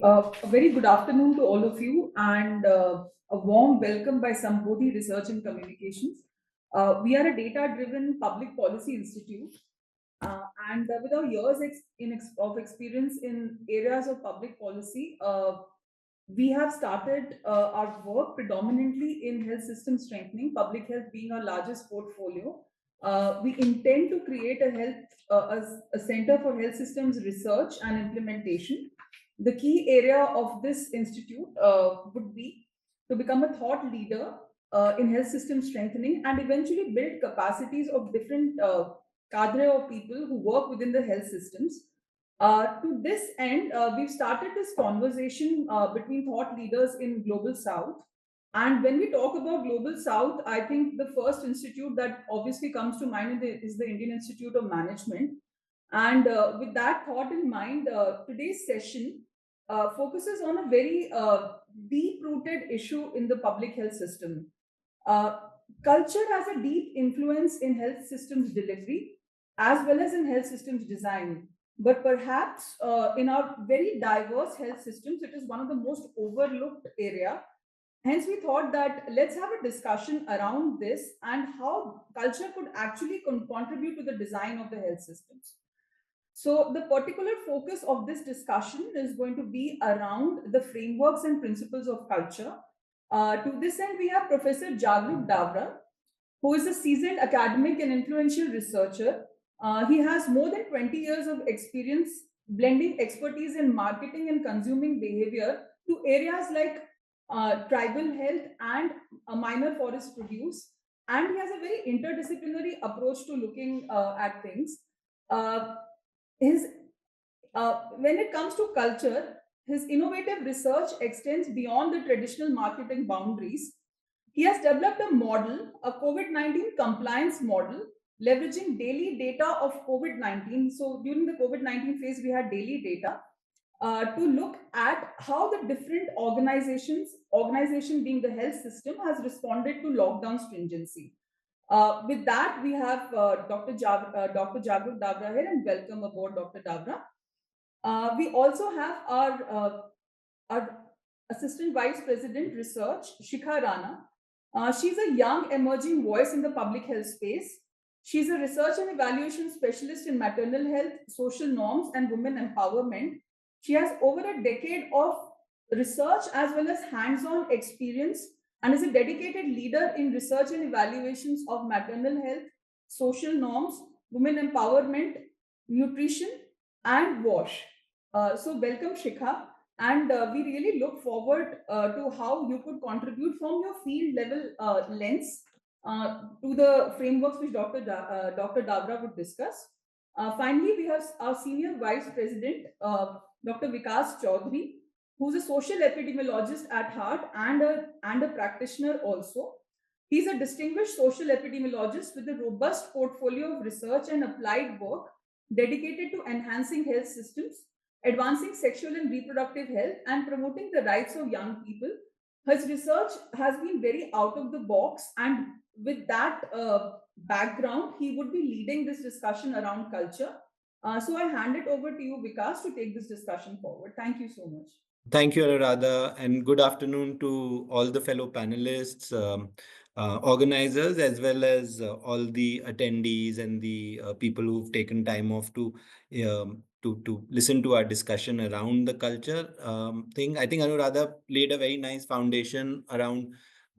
A very good afternoon to all of you, and a warm welcome by Sambodhi Research and Communications. We are a data-driven public policy institute, and with our years of experience in areas of public policy, we have started our work predominantly in health system strengthening, public health being our largest portfolio. We intend to create a center for health systems research and implementation. The key area of this institute would be to become a thought leader in health system strengthening and eventually build capacities of different cadre of people who work within the health systems. To this end, we've started this conversation between thought leaders in Global South. And when we talk about Global South, I think the first institute that obviously comes to mind is the Indian Institute of Management. And with that thought in mind, today's session focuses on a very deep-rooted issue in the public health system. Uh, Culture has a deep influence in health systems delivery as well as in health systems design. But perhaps in our very diverse health systems, it is one of the most overlooked area. Hence, we thought that let's have a discussion around this and how culture could actually contribute to the design of the health systems. So, the particular focus of this discussion is going to be around the frameworks and principles of culture. To this end, we have Professor Jagrook Dawra, who is a seasoned academic and influential researcher. He has more than 20 years of experience blending expertise in marketing and consuming behavior to areas like tribal health and minor forest produce. And he has a very interdisciplinary approach to looking at things. Uh, his When it comes to culture, his innovative research extends beyond the traditional marketing boundaries. He has developed a model, a COVID 19 compliance model, leveraging daily data of COVID 19. So during the COVID 19 phase, we had daily data to look at how the different organization being the health system, has responded to lockdown stringency. With that, we have Dr. Jagrook Dawra here, and welcome aboard, Dr. Dawra. We also have our Assistant Vice President Research, Shikha Rana. She's a young emerging voice in the public health space. She's a research and evaluation specialist in maternal health, social norms, and women empowerment. She has over a decade of research as well as hands-on experience and is a dedicated leader in research and evaluations of maternal health, social norms, women empowerment, nutrition, and WASH. So welcome, Shikha. And we really look forward to how you could contribute from your field level lens to the frameworks which Dr. Dawra would discuss. Finally, we have our Senior Vice President, Dr. Vikas Choudhry, who's a social epidemiologist at heart and a practitioner also. He's a distinguished social epidemiologist with a robust portfolio of research and applied work dedicated to enhancing health systems, advancing sexual and reproductive health, and promoting the rights of young people. His research has been very out of the box, and with that background, he would be leading this discussion around culture. So I hand it over to you, Vikas, to take this discussion forward. Thank you so much. Thank you, Anuradha, and good afternoon to all the fellow panelists, organizers, as well as all the attendees and the people who've taken time off to listen to our discussion around the culture thing. I think Anuradha laid a very nice foundation around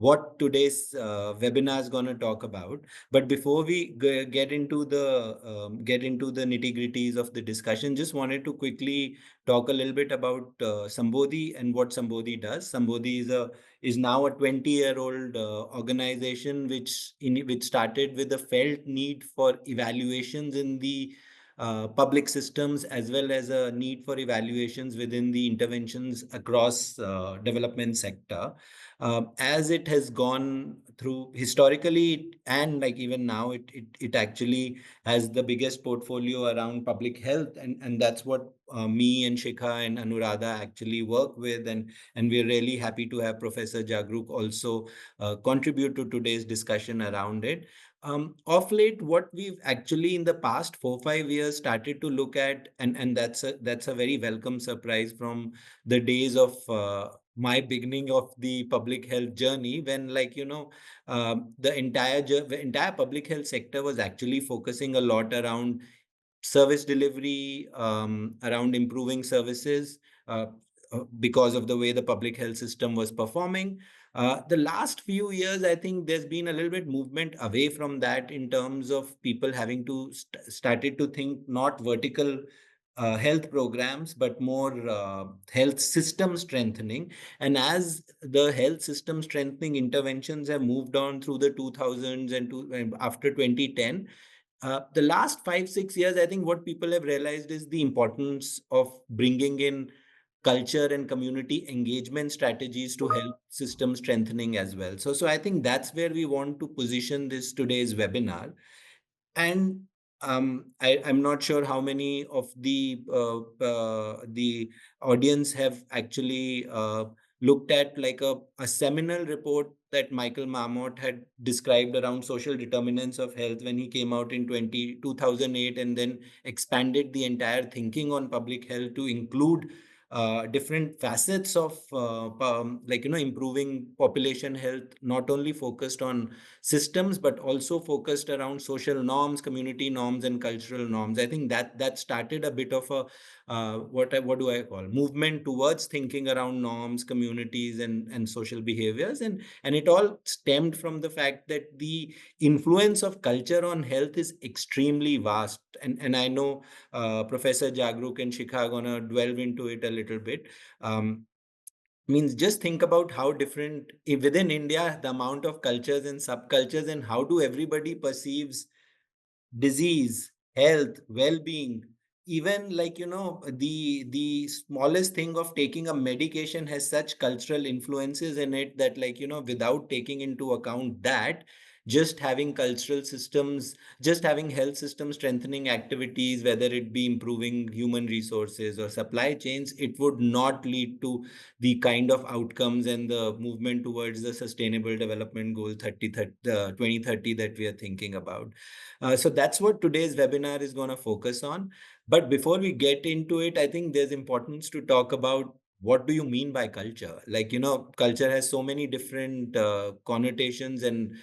what today's webinar is going to talk about. But before we get into the nitty-gritties of the discussion, just wanted to quickly talk a little bit about Sambodhi and what Sambodhi does. Sambodhi is now a 20-year-old organization which started with a felt need for evaluations in the public systems, as well as a need for evaluations within the interventions across development sector. As it has gone through historically, and like even now, it actually has the biggest portfolio around public health, and that's what me and Shikha and Anuradha actually work with, and we're really happy to have Professor Jagrook also contribute to today's discussion around it. Of late, what we've actually in the past 4 5 years started to look at, and that's a very welcome surprise from the days of my beginning of the public health journey, when the entire public health sector was actually focusing a lot around service delivery, around improving services, because of the way the public health system was performing. The last few years, I think there's been a little bit movement away from that in terms of people having to started to think not vertical health programs, but more health system strengthening. And as the health system strengthening interventions have moved on through the 2000s and after 2010, the last 5 6 years, I think what people have realized is the importance of bringing in culture and community engagement strategies to help system strengthening as well. So I think that's where we want to position this today's webinar. And I'm not sure how many of the audience have actually looked at like a seminal report that Michael Marmot had described around social determinants of health when he came out in 2008, and then expanded the entire thinking on public health to include different facets of improving population health, not only focused on systems but also focused around social norms, community norms, and cultural norms. I think that started a bit of a what do I call movement towards thinking around norms, communities, and social behaviors, and it all stemmed from the fact that the influence of culture on health is extremely vast. And I know Professor Jagrook and Shikha are gonna delve into it a little bit. Um, Means just think about how different within India, the amount of cultures and subcultures, and how do everybody perceives disease, health, well-being. Even the smallest thing of taking a medication has such cultural influences in it that without taking into account that, just having cultural systems, just having health system strengthening activities, whether it be improving human resources or supply chains, it would not lead to the kind of outcomes and the movement towards the sustainable development goal 2030 that we are thinking about. So that's what today's webinar is going to focus on. But before we get into it, I think there's importance to talk about what do you mean by culture. Culture has so many different connotations and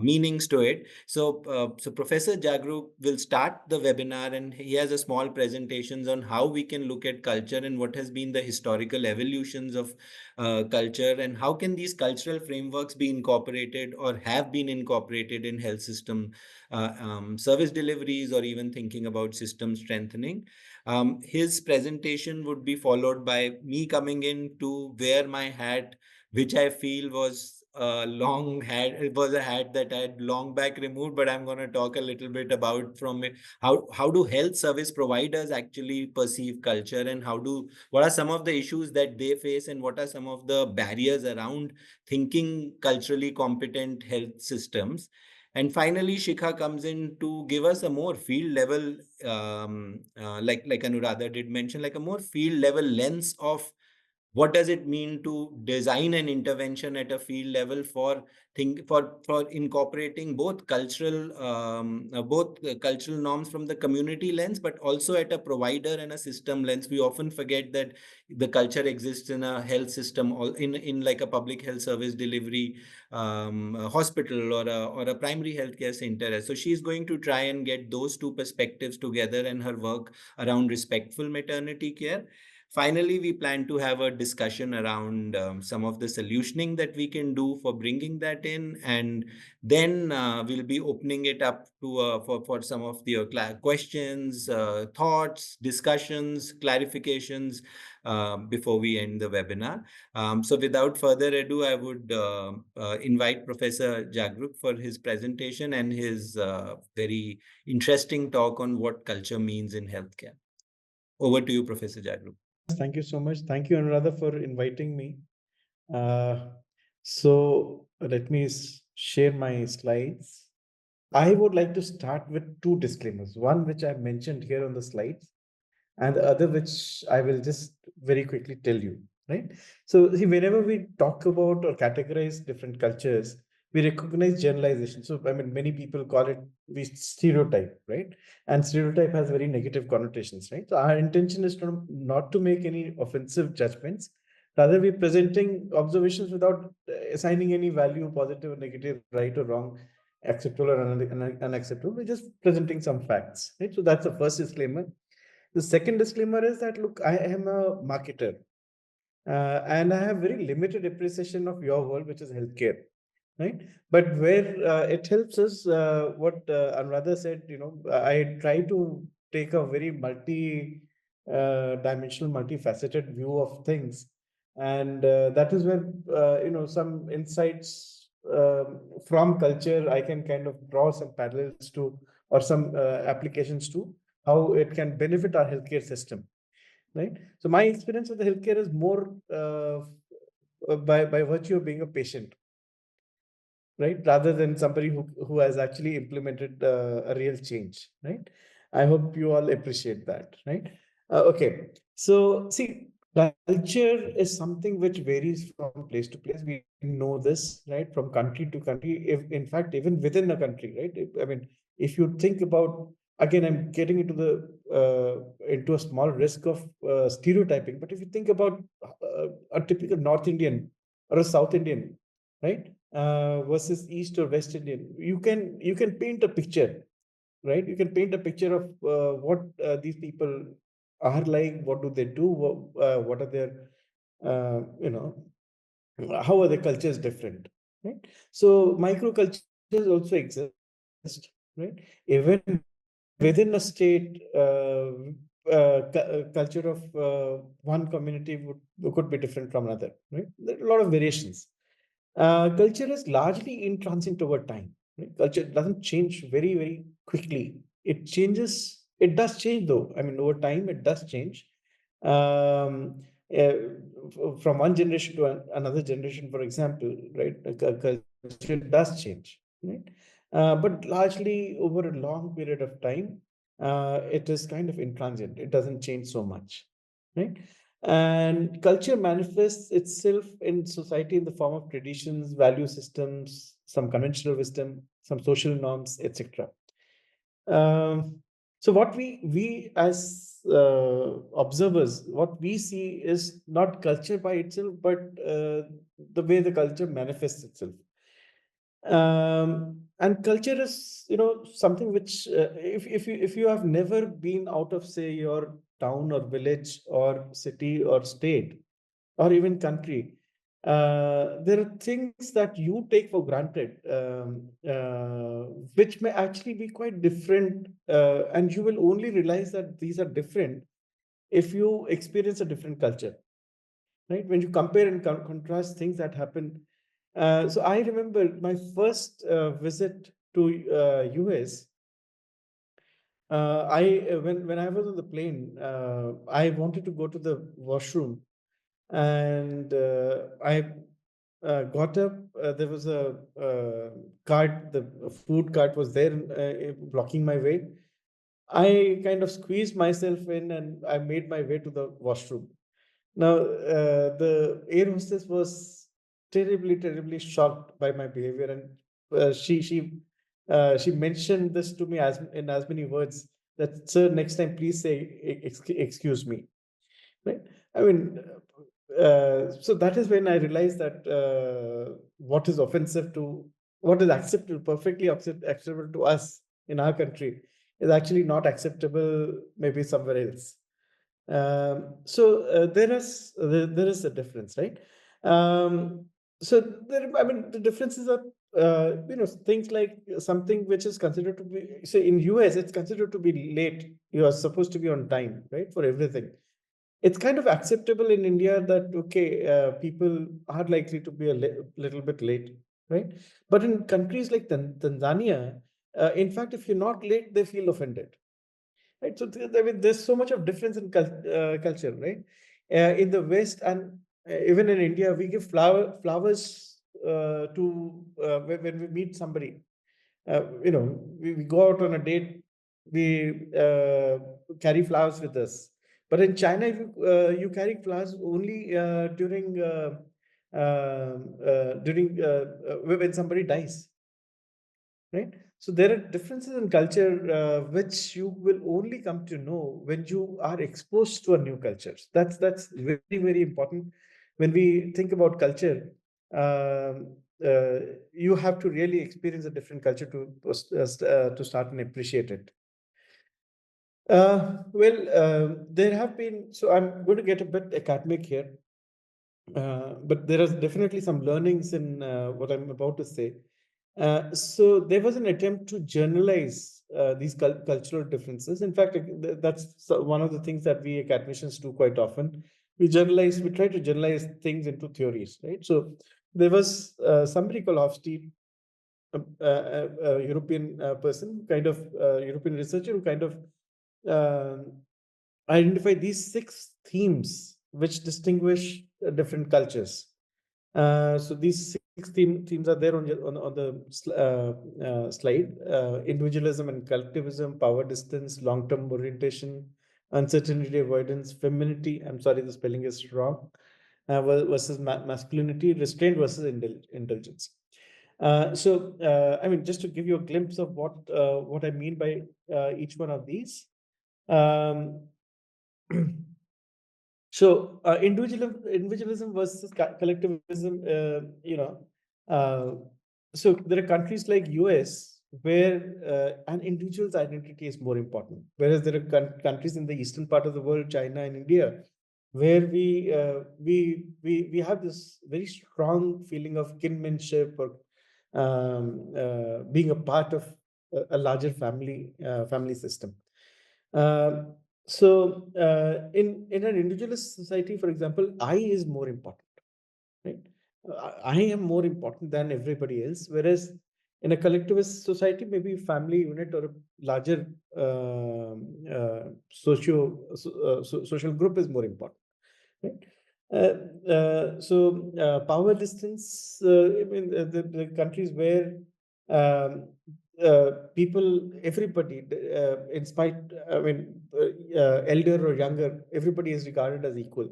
meanings to it. So Professor Jagrook will start the webinar, and he has a small presentations on how we can look at culture and what has been the historical evolutions of culture, and how can these cultural frameworks be incorporated or have been incorporated in health system service deliveries, or even thinking about system strengthening. His presentation would be followed by me coming in to wear my hat, which I feel was a long hat. It was a hat that I had long back removed, but I'm going to talk a little bit about from it. How do health service providers actually perceive culture, and what are some of the issues that they face, and what are some of the barriers around thinking culturally competent health systems. And finally, Shikha comes in to give us a more field level, like Anuradha did mention, like a more field level lens of what does it mean to design an intervention at a field level for incorporating both cultural norms from the community lens, but also at a provider and a system lens. We often forget that the culture exists in a health system, or in like a public health service delivery a hospital, or a primary healthcare center. So she's going to try and get those two perspectives together in her work around respectful maternity care. Finally, we plan to have a discussion around some of the solutioning that we can do for bringing that in, and then we'll be opening it up to for some of the questions, thoughts, discussions, clarifications before we end the webinar. So without further ado, I would invite Professor Jagrook for his presentation and his very interesting talk on what culture means in healthcare. Over to you, Professor Jagrook. Thank you so much. Thank you, Anuradha, for inviting me. So let me share my slides. I would like to start with two disclaimers. One which I mentioned here on the slides, and the other which I will just very quickly tell you. Right. So see, whenever we talk about or categorize different cultures, we recognize generalization. So, I mean, many people call it, we stereotype, right? And stereotype has very negative connotations, right? So our intention is not to make any offensive judgments. Rather, we're presenting observations without assigning any value, positive or negative, right or wrong, acceptable or unacceptable. We're just presenting some facts, right? So that's the first disclaimer. The second disclaimer is that, look, I am a marketer, and I have very limited appreciation of your world, which is healthcare, right? But where it helps us, what Anuradha said, I try to take a very dimensional, multifaceted view of things, and that is where some insights from culture I can kind of draw some parallels to, or some applications to how it can benefit our healthcare system, right? So my experience with the healthcare is more by virtue of being a patient, right, rather than somebody who has actually implemented a real change, right? I hope you all appreciate that, right? Okay, so see, culture is something which varies from place to place. We know this, right, from country to country. If in fact, even within a country, right? I mean, if you think about, again, I'm getting into a small risk of stereotyping, but if you think about a typical North Indian or a South Indian, right, versus East or West Indian, you can paint a picture, right? You can paint a picture of what these people are like, what do they do, what are their, you know, how are the cultures different, right? So microcultures also exist, right? Even within a state, culture of one community could be different from another, right? There are a lot of variations. Culture is largely in transit over time. Right? Culture doesn't change very, very quickly. It changes. It does change, though. I mean, over time, it does change. Um, uh, from one generation to another generation, for example, right? Culture does change, right? But largely over a long period of time, it is kind of intransient. It doesn't change so much, right? And culture manifests itself in society in the form of traditions, value systems, some conventional wisdom, some social norms, etc. Um, so what we as observers, what we see is not culture by itself, but the way the culture manifests itself. And culture is, something which, if you have never been out of, say, your town or village or city or state or even country, there are things that you take for granted, which may actually be quite different, and you will only realize that these are different if you experience a different culture, right? When you compare and contrast things that happen. So I remember my first visit to US. When I was on the plane, I wanted to go to the washroom, and I got up. There was a cart. The food cart was there, blocking my way. I kind of squeezed myself in, and I made my way to the washroom. Now, the air hostess was terribly, terribly shocked by my behavior, and she mentioned this to me as in as many words that, sir, next time please say excuse me, right? I mean, so that is when I realized that what is offensive to, what is acceptable, perfectly acceptable to us in our country, is actually not acceptable maybe somewhere else. So there is a difference, right? So there, I mean, the differences are, things like something which is considered to be, say, in US, it's considered to be late. You are supposed to be on time, right, for everything. It's kind of acceptable in India that, okay, people are likely to be a little bit late, right? But in countries like Tanzania, in fact, if you're not late, they feel offended, right? So I mean, there's so much of difference in culture, right? In the West, and even in India, we give flowers to when we meet somebody. We go out on a date, we carry flowers with us. But in China, you carry flowers only during during when somebody dies, right? So there are differences in culture which you will only come to know when you are exposed to a new culture. That's very, very important. When we think about culture, um, uh, you have to really experience a different culture to start and appreciate it. There have been, so I'm going to get a bit academic here, but there is definitely some learnings in what I'm about to say. So there was an attempt to generalize these cultural differences. In fact, one of the things that we academicians do quite often. We try to generalize things into theories, right? So there was somebody called Hofstede, a European person, kind of European researcher who kind of um identify these 6 themes which distinguish different cultures. So these 6 themes are there on the slide: individualism and collectivism, power distance, long-term orientation, uncertainty avoidance, femininity. I'm sorry, the spelling is wrong. Versus masculinity, restraint versus indulgence. I mean, just to give you a glimpse of what I mean by each one of these. Um, individualism versus collectivism, uh, so there are countries like US where an individual's identity is more important, whereas there are countries in the eastern part of the world, China and India, where we have this very strong feeling of kinship, or being a part of a larger family system. Um, in an individualist society, for example, I is more important, right? I am more important than everybody else. Whereas in a collectivist society, maybe family unit or a larger social group is more important, right? Power distance. I mean, the countries where um, everybody, in spite, I mean, elder or younger, everybody is regarded as equal.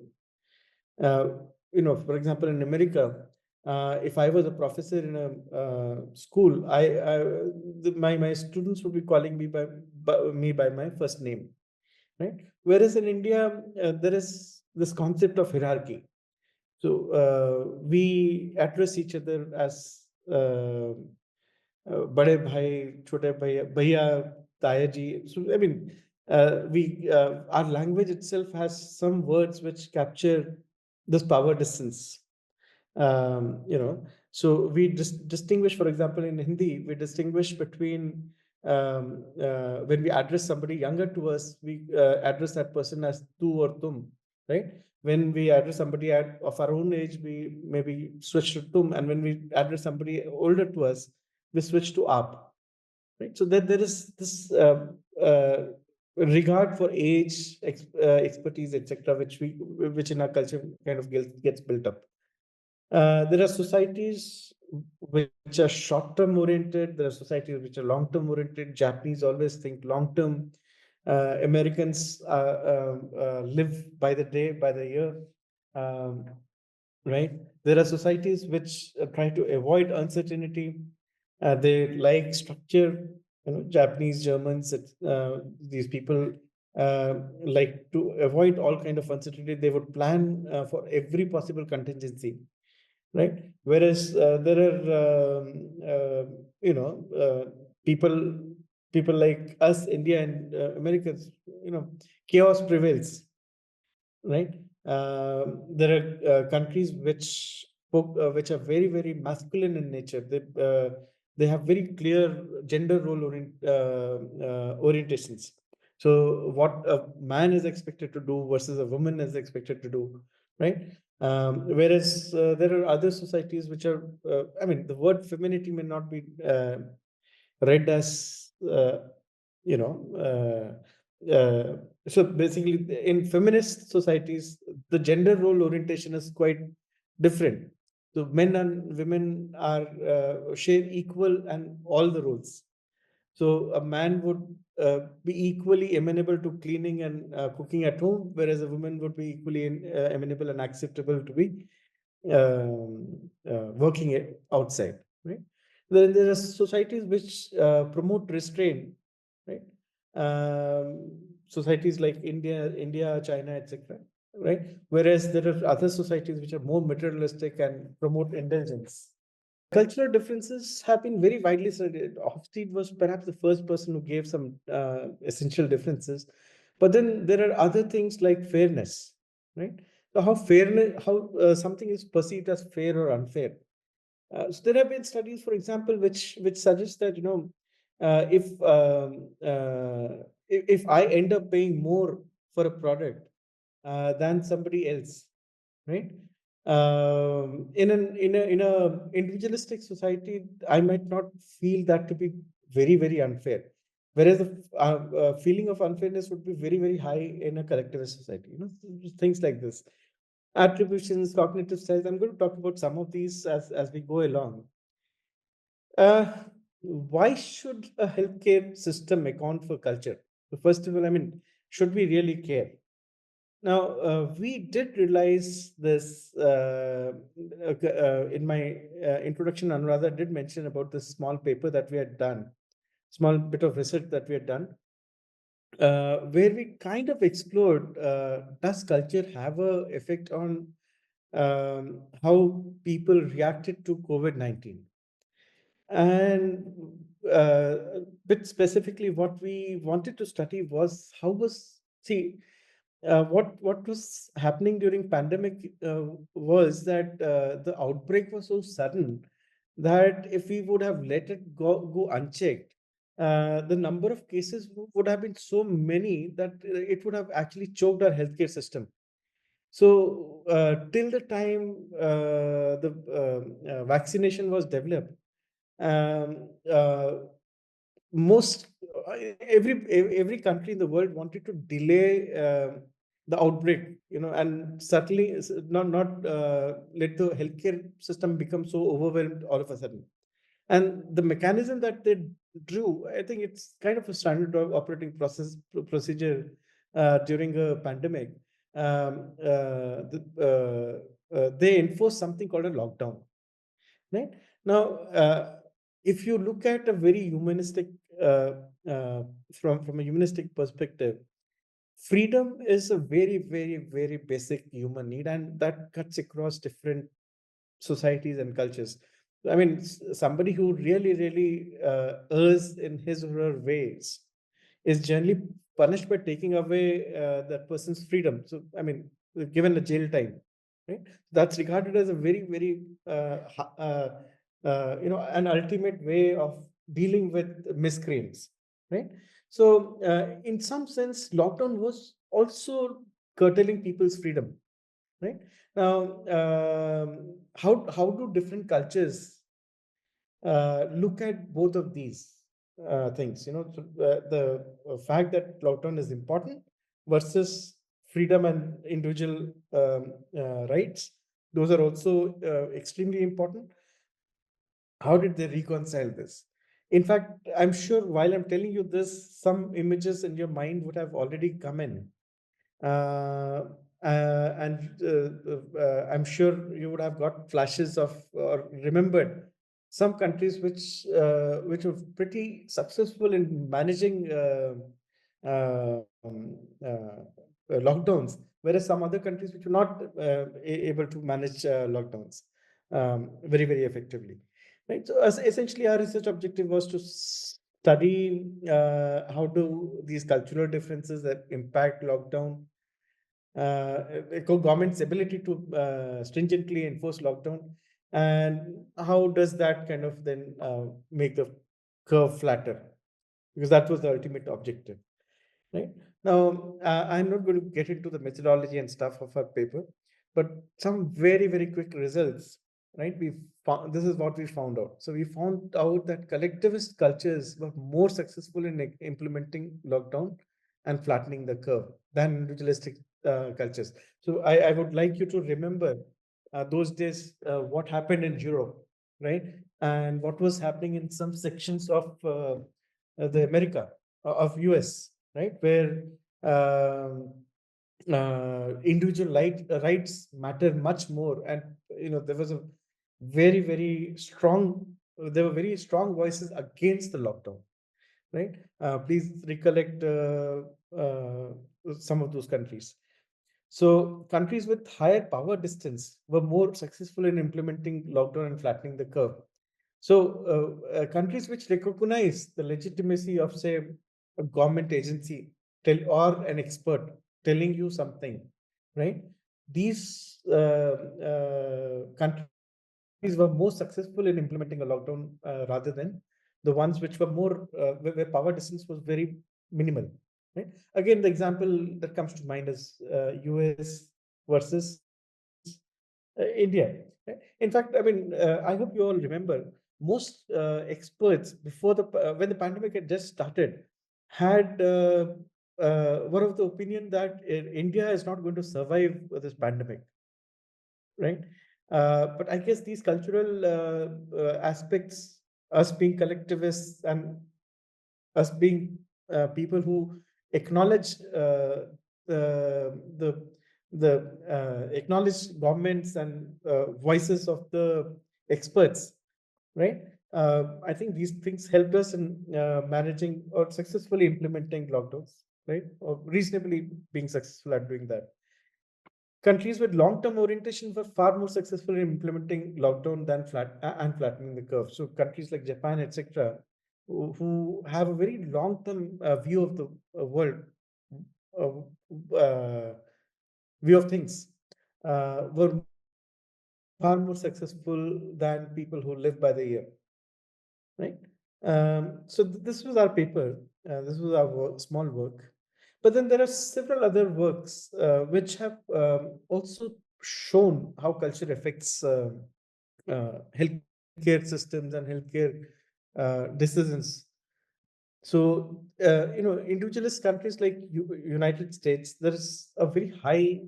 Uh, for example, in America, if I was a professor in a school, my students would be calling me by my first name, right? Whereas in India, there is this concept of hierarchy. So we address each other as bade bhai, chote bhaiya, taya ji. So I mean, our language itself has some words which capture this power distance. So we distinguish, for example, in Hindi, we distinguish between when we address somebody younger to us, we address that person as tu or tum, right? When we address somebody of our own age, we maybe switch to tum, and when we address somebody older to us, we switch to aap, right? So that there is this regard for age, expertise, etc., which in our culture kind of gets built up. There are societies which are short-term oriented. There are societies which are long-term oriented. Japanese always think long-term. Americans live by the day, by the year. Um, right? There are societies which try to avoid uncertainty. They like structure. Japanese, Germans, these people like to avoid all kind of uncertainty. They would plan for every possible contingency, right? Whereas there are people like us, India and Americans, chaos prevails, right? There are countries which are very, very masculine in nature. They have very clear gender role orientations. So what a man is expected to do versus a woman is expected to do, right? Whereas there are other societies which are, I mean, the word femininity may not be read as, you know, so basically in feminist societies, the gender role orientation is quite different. So men and women are share equal and all the roles. So a man would be equally amenable to cleaning and cooking at home, whereas a woman would be equally amenable and acceptable to be working outside, right? Then there are societies which promote restraint, right? Societies like India, China, etc., right? Whereas there are other societies which are more materialistic and promote indulgence. Cultural differences have been very widely studied. Hofstede was perhaps the first person who gave some essential differences, but then there are other things like fairness, right? So how something is perceived as fair or unfair. So there have been studies, for example, which suggest that if I end up paying more for a product than somebody else, right? In a individualistic society, I might not feel that to be very unfair, whereas the feeling of unfairness would be very high in a collectivist society. Things like this, attributions, cognitive styles. I'm going to talk about some of these as we go along. Uh, why should a healthcare system account for culture? So first of all, I mean, should we really care? Now, we did realize this in my introduction. Anuradha did mention about this small paper that we had done, small bit of research that we had done, where we kind of explored, does culture have a effect on how people reacted to COVID-19? And bit specifically, what we wanted to study was how was see what was happening during pandemic was that the outbreak was so sudden that if we would have let it go unchecked, the number of cases would have been so many that it would have actually choked our healthcare system. So till the time the vaccination was developed, um, uh, most every country in the world wanted to delay the outbreak, and certainly not let the healthcare system become so overwhelmed all of a sudden. And the mechanism that they drew, I think it's kind of a standard operating procedure during a pandemic. They enforce something called a lockdown, right? Now, if you look at a very humanistic uh, uh, from a humanistic perspective, freedom is a very basic human need, and that cuts across different societies and cultures. I mean, somebody who really errs in his or her ways is generally punished by taking away that person's freedom. So, I mean, given a jail time, right? That's regarded as a very an ultimate way of dealing with miscreants, right? So, in some sense, lockdown was also curtailing people's freedom, right? Now, how do different cultures look at both of these things? So, the fact that lockdown is important versus freedom and individual rights, those are also extremely important. How did they reconcile this? In fact, I'm sure while I'm telling you this, some images in your mind would have already come in. And I'm sure you would have got flashes of or remembered some countries which were pretty successful in managing lockdowns, whereas some other countries which were not able to manage lockdowns very effectively. Right. So essentially, our research objective was to study how do these cultural differences that impact lockdown, government's ability to stringently enforce lockdown, and how does that kind of then make the curve flatter, because that was the ultimate objective, right? Now, I'm not going to get into the methodology and stuff of our paper, but some very quick results, right? This is what we found out. So we found out that collectivist cultures were more successful in implementing lockdown and flattening the curve than individualistic cultures. So I would like you to remember those days, what happened in Europe, right? And what was happening in some sections of the America, of US, right? Where um, individual rights matter much more. And there was a very strong, there were very strong voices against the lockdown, right? Please recollect uh, some of those countries. So countries with higher power distance were more successful in implementing lockdown and flattening the curve. So countries which recognize the legitimacy of, say, a government agency or an expert telling you something, right? These countries were more successful in implementing a lockdown rather than the ones which were more where power distance was very minimal, right? Again, the example that comes to mind is US versus India. In fact, I mean, I hope you all remember most experts before when the pandemic had just started had one of the opinion that India is not going to survive this pandemic, right? But I guess these cultural aspects, us being collectivists and us being people who acknowledge the acknowledge governments and voices of the experts, right? I think these things helped us in managing or successfully implementing lockdowns, right? Or reasonably being successful at doing that. Countries with long-term orientation were far more successful in implementing lockdown than and flattening the curve. So countries like Japan, etc., who have a very long-term view of the world, uh, uh, view of things, were far more successful than people who live by the year, right? So this was our paper. This was our small work. But then there are several other works which have also shown how culture affects healthcare systems and healthcare decisions. So, individualist countries like United States, there is a very high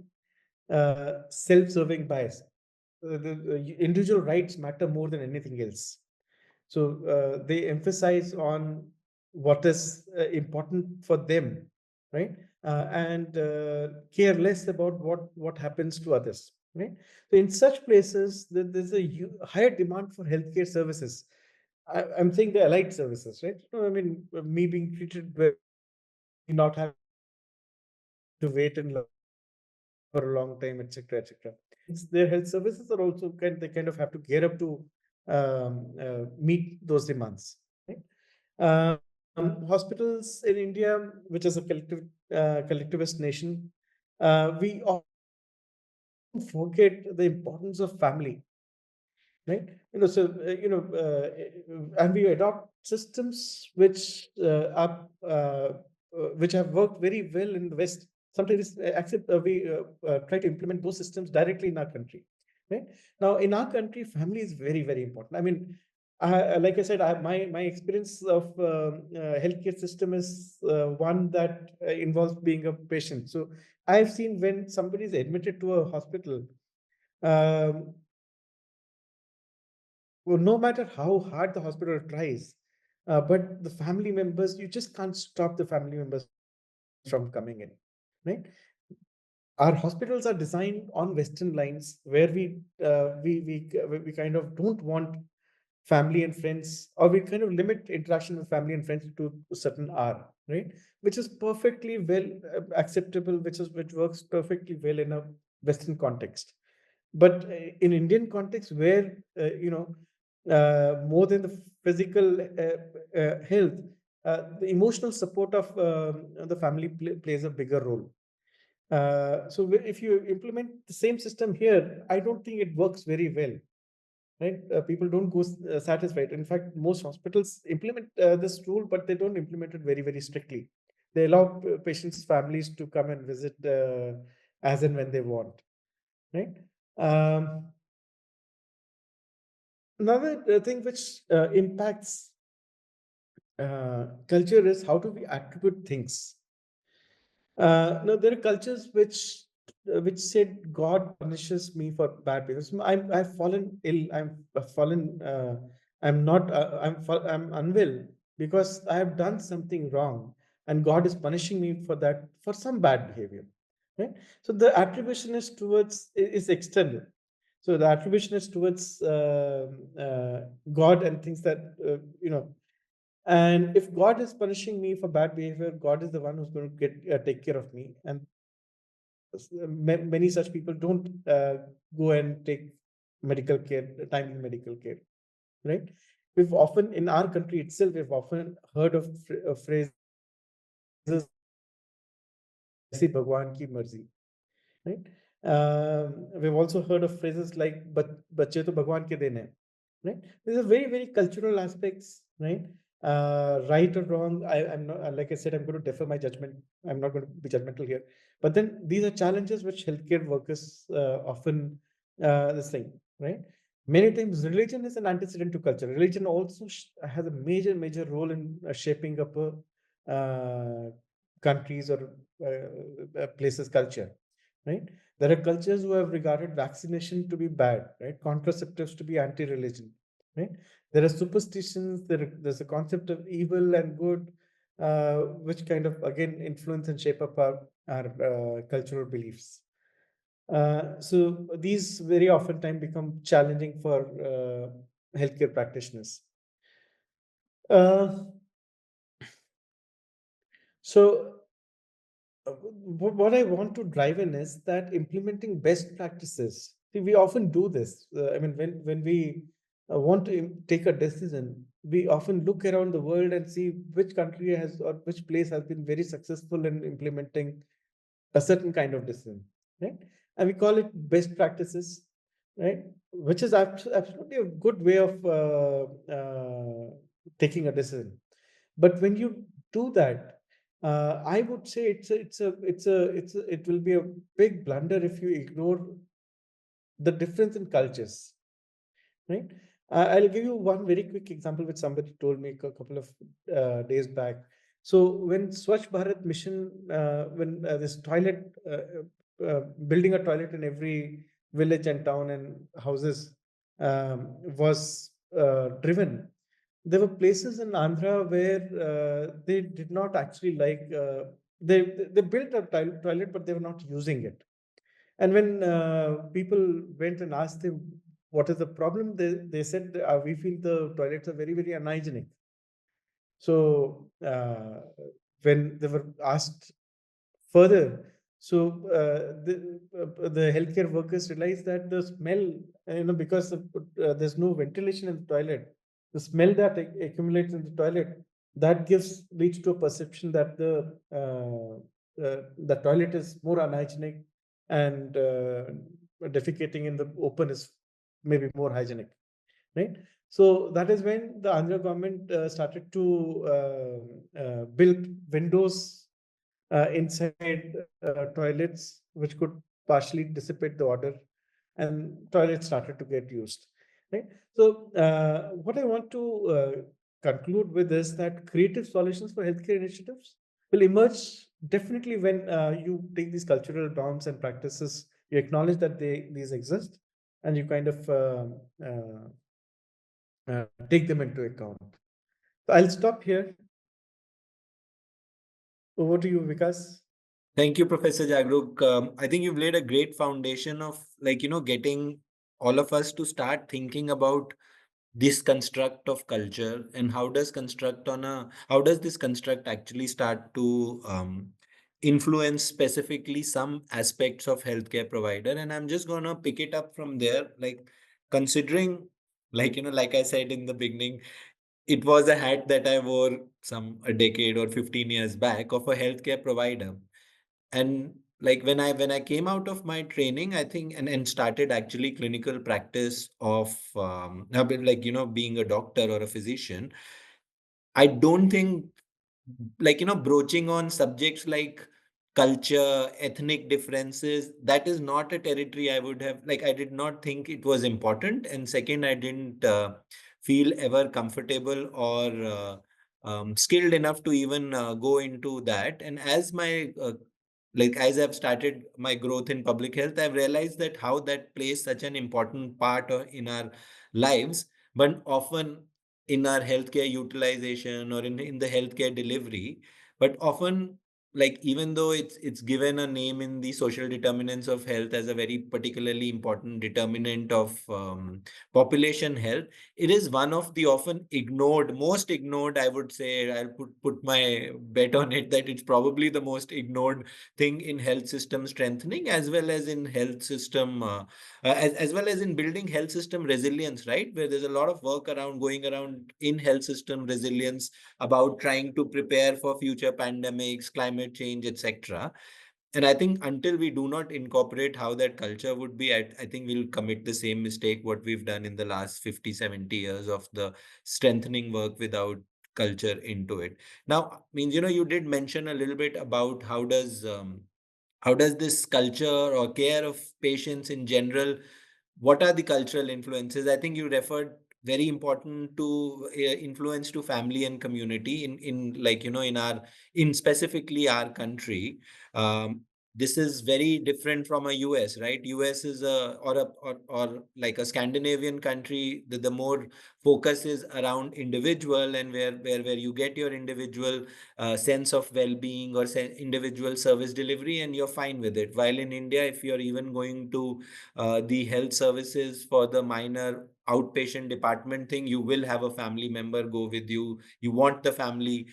self-serving bias. The individual rights matter more than anything else. So they emphasize on what is important for them, right? And care less about what happens to others, right? So in such places, there's a higher demand for healthcare services. I'm saying the allied services, right? No, I mean, me being treated well, me not having to wait in line for a long time, etc., etc. Their health services are also they kind of have to gear up to meet those demands, right? Hospitals in India, which is a collectivist nation, we often forget the importance of family, right? So and we adopt systems which have worked very well in the West. Sometimes accept we try to implement those systems directly in our country, right? Now in our country, family is very important. I mean, like I said, my experience of healthcare system is one that involves being a patient. So I've seen when somebody is admitted to a hospital, um, well, no matter how hard the hospital tries, but the family members, you just can't stop the family members from coming in, right? Our hospitals are designed on Western lines where we kind of don't want family and friends, or we kind of limit interaction with family and friends to a certain hour, right? Which is perfectly well acceptable, which works perfectly well in a Western context. But in Indian context, where more than the physical health, the emotional support of the family plays a bigger role. So if you implement the same system here, I don't think it works very well, right? People don't go satisfied. In fact, most hospitals implement this rule, but they don't implement it very strictly. They allow patients' families to come and visit as and when they want, right? Um, Another thing which impacts culture is how do we attribute things. Now there are cultures which said God punishes me for bad behavior. I've fallen ill. Fallen. I'm not. I'm unwell because I have done something wrong, and God is punishing me for that for some bad behavior. right? So the attribution is towards is external. So the attribution is towards God and things that and if God is punishing me for bad behavior, God is the one who's going to take care of me. And many such people don't go and take medical care, timely medical care, right? We've often, in our country itself, we've often heard of phrases "Jaisi Bhagwan ki marzi," right? We've also heard of phrases like "Bacche to Bhagwan ke dene," right? These are very, very cultural aspects, right? Right or wrong, I'm not, like I said, I'm going to defer my judgment. I'm not going to be judgmental here. But then these are challenges which healthcare workers often this thing, right? Many times, religion is an antecedent to culture. Religion also has a major, major role in shaping up a countries or places culture, right? There are cultures who have regarded vaccination to be bad, right? Contraceptives to be anti-religion, right? There are superstitions. There's a concept of evil and good, which kind of again influence and shape up our cultural beliefs. So these very often time become challenging for healthcare practitioners. Uh, so what I want to drive in is that implementing best practices. See, we often do this. I mean, when we want to take a decision, we often look around the world and see which country has or which place has been very successful in implementing a certain kind of decision, right? And we call it best practices, right? Which is absolutely a good way of taking a decision. But when you do that, I would say it will be a big blunder if you ignore the difference in cultures, right? I'll give you one very quick example which somebody told me a couple of days back. So when Swachh Bharat mission, when this toilet, building a toilet in every village and town and houses was driven, there were places in Andhra where they did not actually like, they built a toilet, but they were not using it. And when people went and asked them, what is the problem? They said, we feel the toilets are very, very unhygienic. So when they were asked further, so the healthcare workers realized that the smell, because there's no ventilation in the toilet, the smell that accumulates in the toilet, that leads to a perception that the toilet is more unhygienic, and defecating in the open is maybe more hygienic, right? So that is when the Andhra government started to build windows inside toilets, which could partially dissipate the odor, and toilets started to get used. Right. So, what I want to conclude with is that creative solutions for healthcare initiatives will emerge definitely when you take these cultural norms and practices, you acknowledge that these exist, and you kind of take them into account. So I'll stop here. Over to you, Vikas. Thank you, Professor Jagrook. I think you've laid a great foundation of getting all of us to start thinking about this construct of culture, and how does this construct actually start to influence specifically some aspects of healthcare provider. And I'm just gonna pick it up from there, like considering, like I said in the beginning, it was a hat that I wore a decade or 15 years back of a healthcare provider. And like when I came out of my training, I think, and started actually clinical practice of a bit like being a doctor or a physician, I don't think, broaching on subjects like culture, ethnic differences, that is not a territory I would have, I did not think it was important. And second, I didn't feel ever comfortable or skilled enough to even go into that. And as I've started my growth in public health, I've realized that how that plays such an important part in our lives, but often in our healthcare utilization or in the healthcare delivery, but often like even though it's given a name in the social determinants of health as a very particularly important determinant of population health, it is one of the often ignored, most ignored, I would say. I'll put my bet on it that it's probably the most ignored thing in health system strengthening, as well as in health system as well as in building health system resilience, right? Where there's a lot of work around going around in health system resilience about trying to prepare for future pandemics, climate change, etc. And I think until we do not incorporate how that culture would be, I think we'll commit the same mistake what we've done in the last 50, 70 years of the strengthening work without culture into it. Now, means, you did mention a little bit about how does this culture or care of patients in general, what are the cultural influences? I think you referred very important to influence to family and community in like in our in specifically our country. um, this is very different from a US, right? US is a or like a Scandinavian country. The more focus is around individual, and where you get your individual sense of well-being or individual service delivery, and you're fine with it. While in India, if you're even going to the health services for the minor outpatient department thing, you will have a family member go with you. You want the family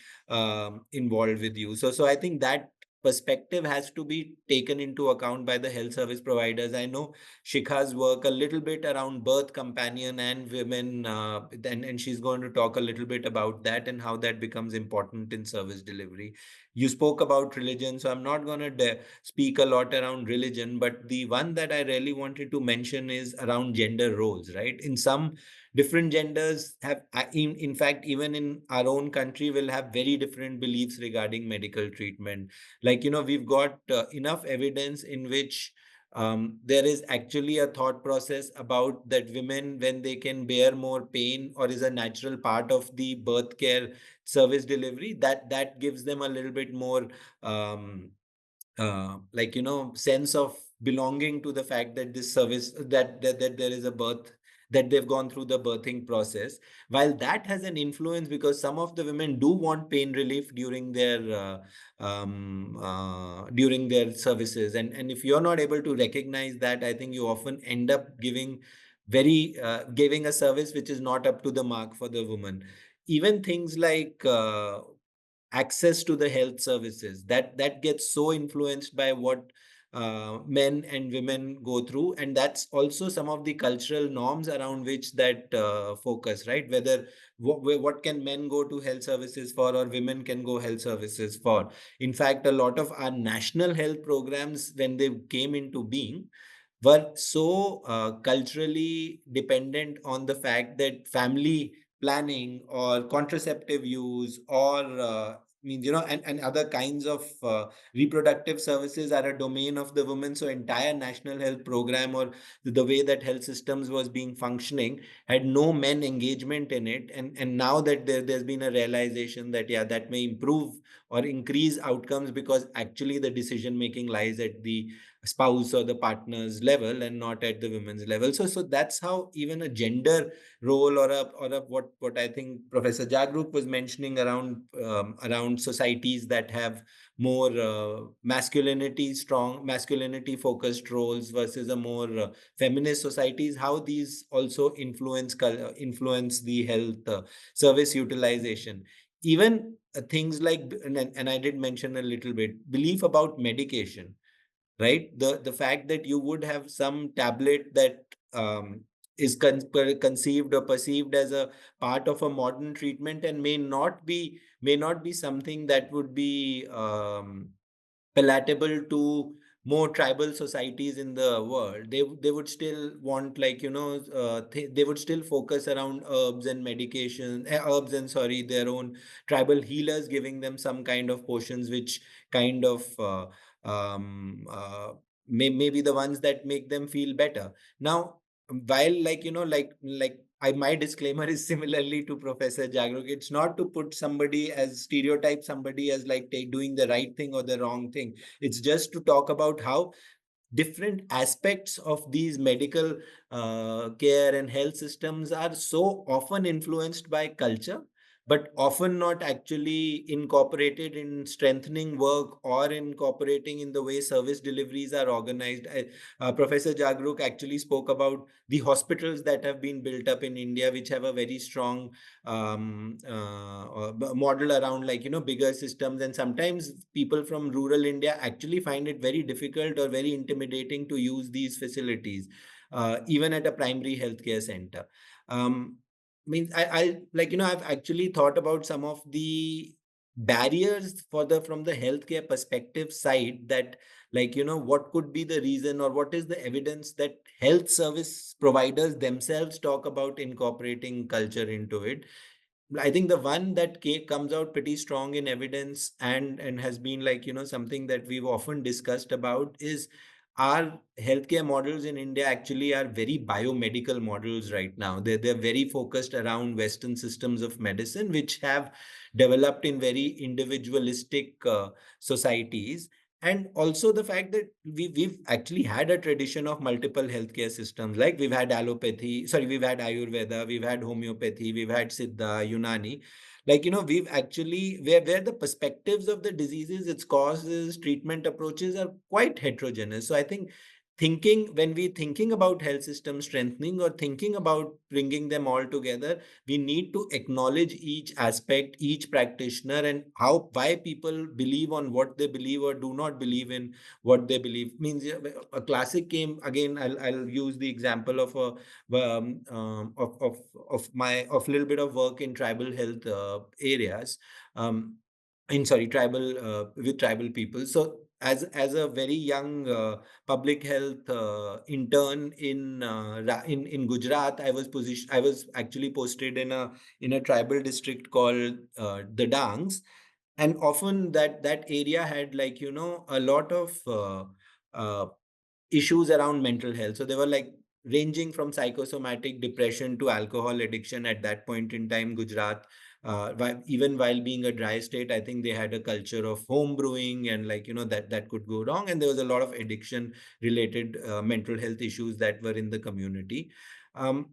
involved with you. So I think that perspective has to be taken into account by the health service providers. I know Shikha's work a little bit around birth companion and women, and she's going to talk a little bit about that and how that becomes important in service delivery. You spoke about religion, so I'm not going to speak a lot around religion, but the one that I really wanted to mention is around gender roles, right? In some different genders have, in fact, even in our own country, will have very different beliefs regarding medical treatment. Like, we've got enough evidence in which there is actually a thought process about that women, when they can bear more pain or is a natural part of the birth care service delivery, that gives them a little bit more like sense of belonging to the fact that this service, that there is a birth, that they've gone through the birthing process. While that has an influence, because some of the women do want pain relief during their services, and if you're not able to recognize that, I think you often end up giving a service which is not up to the mark for the woman. Even things like access to the health services, that gets so influenced by what men and women go through, and that's also some of the cultural norms around which that focus, right? Whether what can men go to health services for, or women can go health services for. In fact, a lot of our national health programs, when they came into being, were so culturally dependent on the fact that family planning or contraceptive use or and other kinds of reproductive services are a domain of the women. So entire national health program, or the way that health systems was being functioning, had no men engagement in it. And now that there's been a realization that, yeah, that may improve or increase outcomes, because actually the decision making lies at the spouse or the partner's level and not at the women's level. So that's how even a gender role, or a what I think Professor Jagrook was mentioning around societies that have more masculinity focused roles versus a more feminist societies, how these also influence the health service utilization. Even things like, and I did mention a little bit, belief about medication, right? The fact that you would have some tablet that is conceived or perceived as a part of a modern treatment, and may not be something that would be palatable to more tribal societies in the world. They would still want, like, they would still focus around herbs and medication, herbs and, sorry, their own tribal healers giving them some kind of potions, which kind of um, uh, maybe the ones that make them feel better. Now, while, like my disclaimer is similarly to Professor Jagrok. It's not to put somebody as stereotype somebody as like doing the right thing or the wrong thing. It's just to talk about how different aspects of these medical care and health systems are so often influenced by culture, but often not actually incorporated in strengthening work or incorporating in the way service deliveries are organized. Professor Jagrook actually spoke about the hospitals that have been built up in India, which have a very strong model around, like, bigger systems. And sometimes people from rural India actually find it very difficult or very intimidating to use these facilities, even at a primary healthcare center. Means I like, I've actually thought about some of the barriers for the from the healthcare perspective side, that, like, what could be the reason, or what is the evidence that health service providers themselves talk about incorporating culture into it. I think the one that comes out pretty strong in evidence, and has been, like, something that we've often discussed about, is our healthcare models in India actually are very biomedical models right now. They're very focused around Western systems of medicine, which have developed in very individualistic societies. And also the fact that we've actually had a tradition of multiple healthcare systems. Like, we've had we've had Ayurveda, we've had homeopathy, we've had Siddha, Unani. Like, we've actually, where the perspectives of the diseases, its causes, treatment approaches are quite heterogeneous. So I think, when we thinking about health system strengthening or thinking about bringing them all together, we need to acknowledge each aspect, each practitioner, and why people believe on what they believe or do not believe in what they believe. Means, a classic came again. I'll use the example of of a little bit of work in tribal health areas. In sorry tribal With tribal people. So as a very young public health intern in Gujarat, I was actually posted in a tribal district called the Dangs. And often that area had, like, a lot of uh, issues around mental health. So they were, like, ranging from psychosomatic depression to alcohol addiction at that point in time. Gujarat, even while being a dry state, I think they had a culture of home brewing, and, like, that could go wrong. And there was a lot of addiction related mental health issues that were in the community. Um,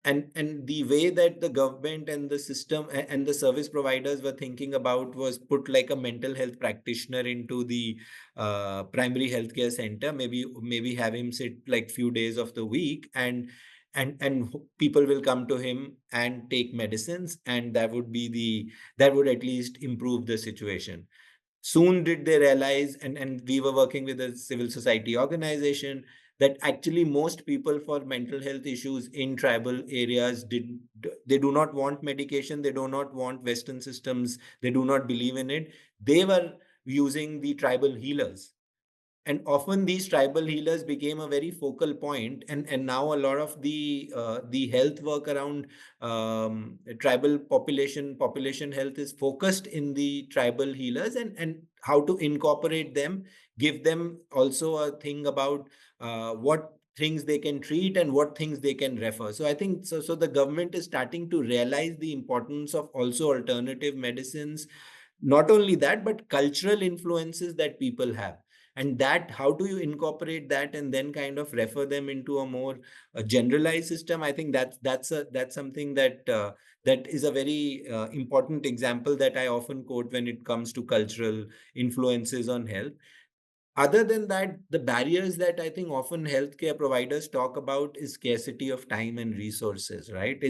and the way that the government and the system and the service providers were thinking about was put, like, a mental health practitioner into the primary healthcare center, maybe have him sit, like, few days of the week, and people will come to him and take medicines, and that would at least improve the situation. Soon did they realize, and we were working with a civil society organization, that actually most people for mental health issues in tribal areas they do not want medication, they do not want Western systems, they do not believe in it. They were using the tribal healers, and often these tribal healers became a very focal point. And now a lot of the health work around tribal population health is focused in the tribal healers, and how to incorporate them, give them also a thing about what things they can treat and what things they can refer. So I think, so the government is starting to realize the importance of also alternative medicines. Not only that, but cultural influences that people have, and that how do you incorporate that and then kind of refer them into a more generalized system. I think that's something that is a very important example that I often quote when it comes to cultural influences on health. Other than that, the barriers that I think often healthcare providers talk about is scarcity of time and resources, right?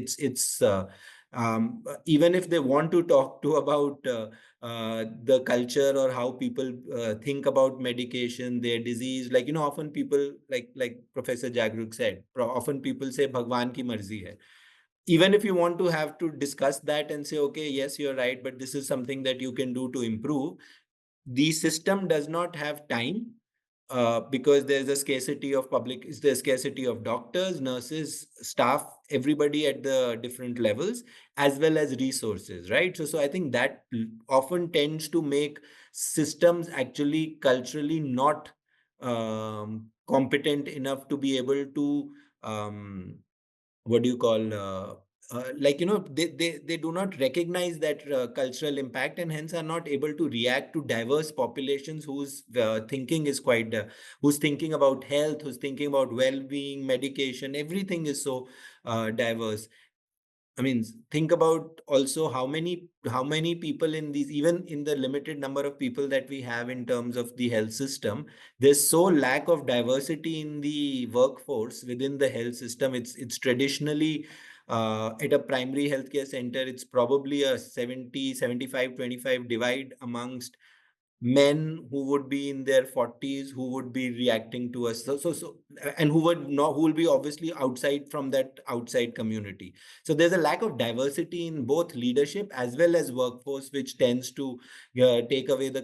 Even if they want to talk to about the culture or how people think about medication, their disease, like, often people, like Professor Jagrook said, often people say Bhagwan ki marzi hai. Even if you want to have to discuss that and say, okay, yes, you're right, but this is something that you can do to improve, the system does not have time, because there's a scarcity of there's scarcity of doctors, nurses, staff, everybody at the different levels, as well as resources, right? So I think that often tends to make systems actually culturally not competent enough to be able to what do you call they do not recognize that cultural impact, and hence are not able to react to diverse populations whose thinking is quite who's thinking about health, who's thinking about well-being, medication, everything is so diverse. I mean, think about also how many people in these, even in the limited number of people that we have in terms of the health system, there's so lack of diversity in the workforce within the health system. It's traditionally at a primary healthcare center, it's probably a 70-75-25 divide amongst men who would be in their 40s, who would be reacting to us, and who would not, who will be obviously outside from that outside community. So there's a lack of diversity in both leadership as well as workforce, which tends to take away the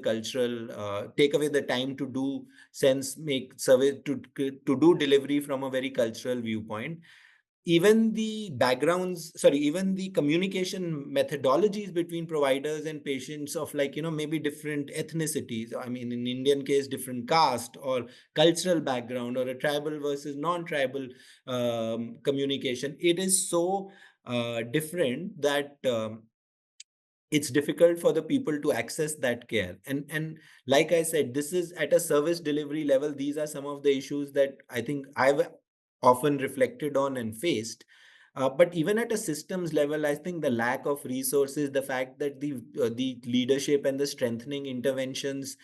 time to do sense, make service, to do delivery from a very cultural viewpoint. Even the even the communication methodologies between providers and patients of, like, maybe different ethnicities. I mean, in Indian case, different caste or cultural background, or a tribal versus non-tribal communication. It is so different that it's difficult for the people to access that care. And like I said, this is at a service delivery level. These are some of the issues that I think I've often reflected on and faced. But even at a systems level, I think the lack of resources, the fact that the leadership and the strengthening interventions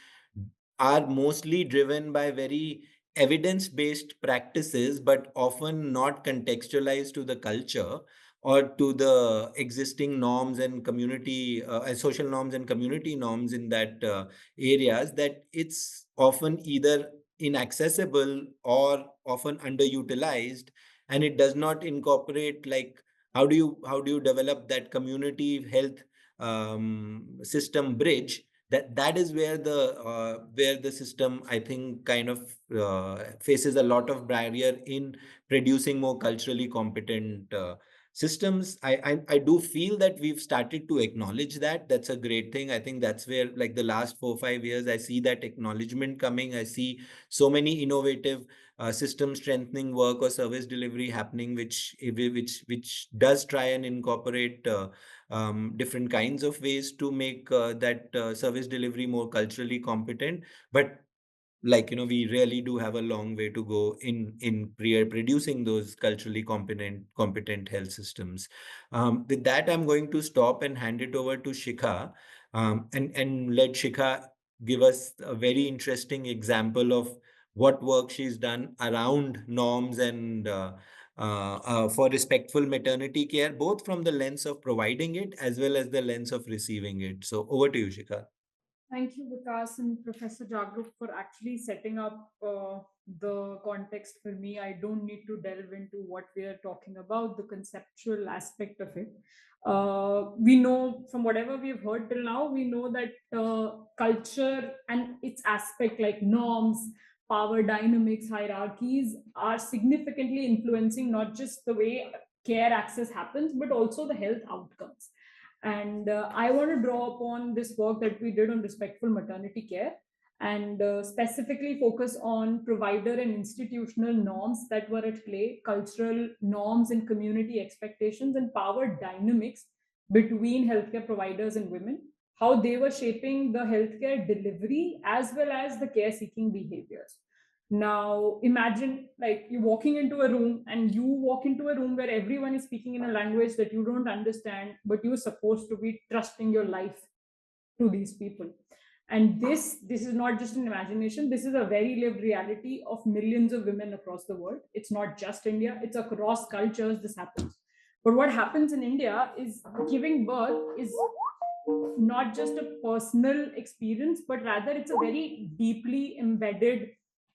are mostly driven by very evidence-based practices, but often not contextualized to the culture or to the existing norms and social norms and community norms in that areas, that it's often either inaccessible or often underutilized. And it does not incorporate, like, how do you develop that community health system bridge. That is where the system, I think, kind of faces a lot of barrier in producing more culturally competent systems. I do feel that we've started to acknowledge that. That's a great thing. I think that's where, like, the last 4 or 5 years, I see that acknowledgement coming. I see so many innovative system strengthening work or service delivery happening, which does try and incorporate different kinds of ways to make that service delivery more culturally competent. But, like, we really do have a long way to go in producing those culturally competent health systems. With that, I'm going to stop and hand it over to Shikha, and let Shikha give us a very interesting example of what work she's done around norms and for respectful maternity care, both from the lens of providing it as well as the lens of receiving it. So over to you, Shikha. Thank you, Vikas and Professor Jagrook, for actually setting up the context for me. I don't need to delve into what we are talking about, the conceptual aspect of it. We know from whatever we've heard till now, we know that culture and its aspect, like norms, power dynamics, hierarchies, are significantly influencing not just the way care access happens, but also the health outcomes. And I want to draw upon this work that we did on respectful maternity care, and specifically focus on provider and institutional norms that were at play, cultural norms and community expectations and power dynamics between healthcare providers and women, how they were shaping the healthcare delivery as well as the care seeking behaviors. Now, imagine, like, you walking into a room, and you walk into a room where everyone is speaking in a language that you don't understand, but you're supposed to be trusting your life to these people. And this is not just an imagination. This is a very lived reality of millions of women across the world. It's not just India, it's across cultures this happens. But what happens in India is giving birth is not just a personal experience, but rather it's a very deeply embedded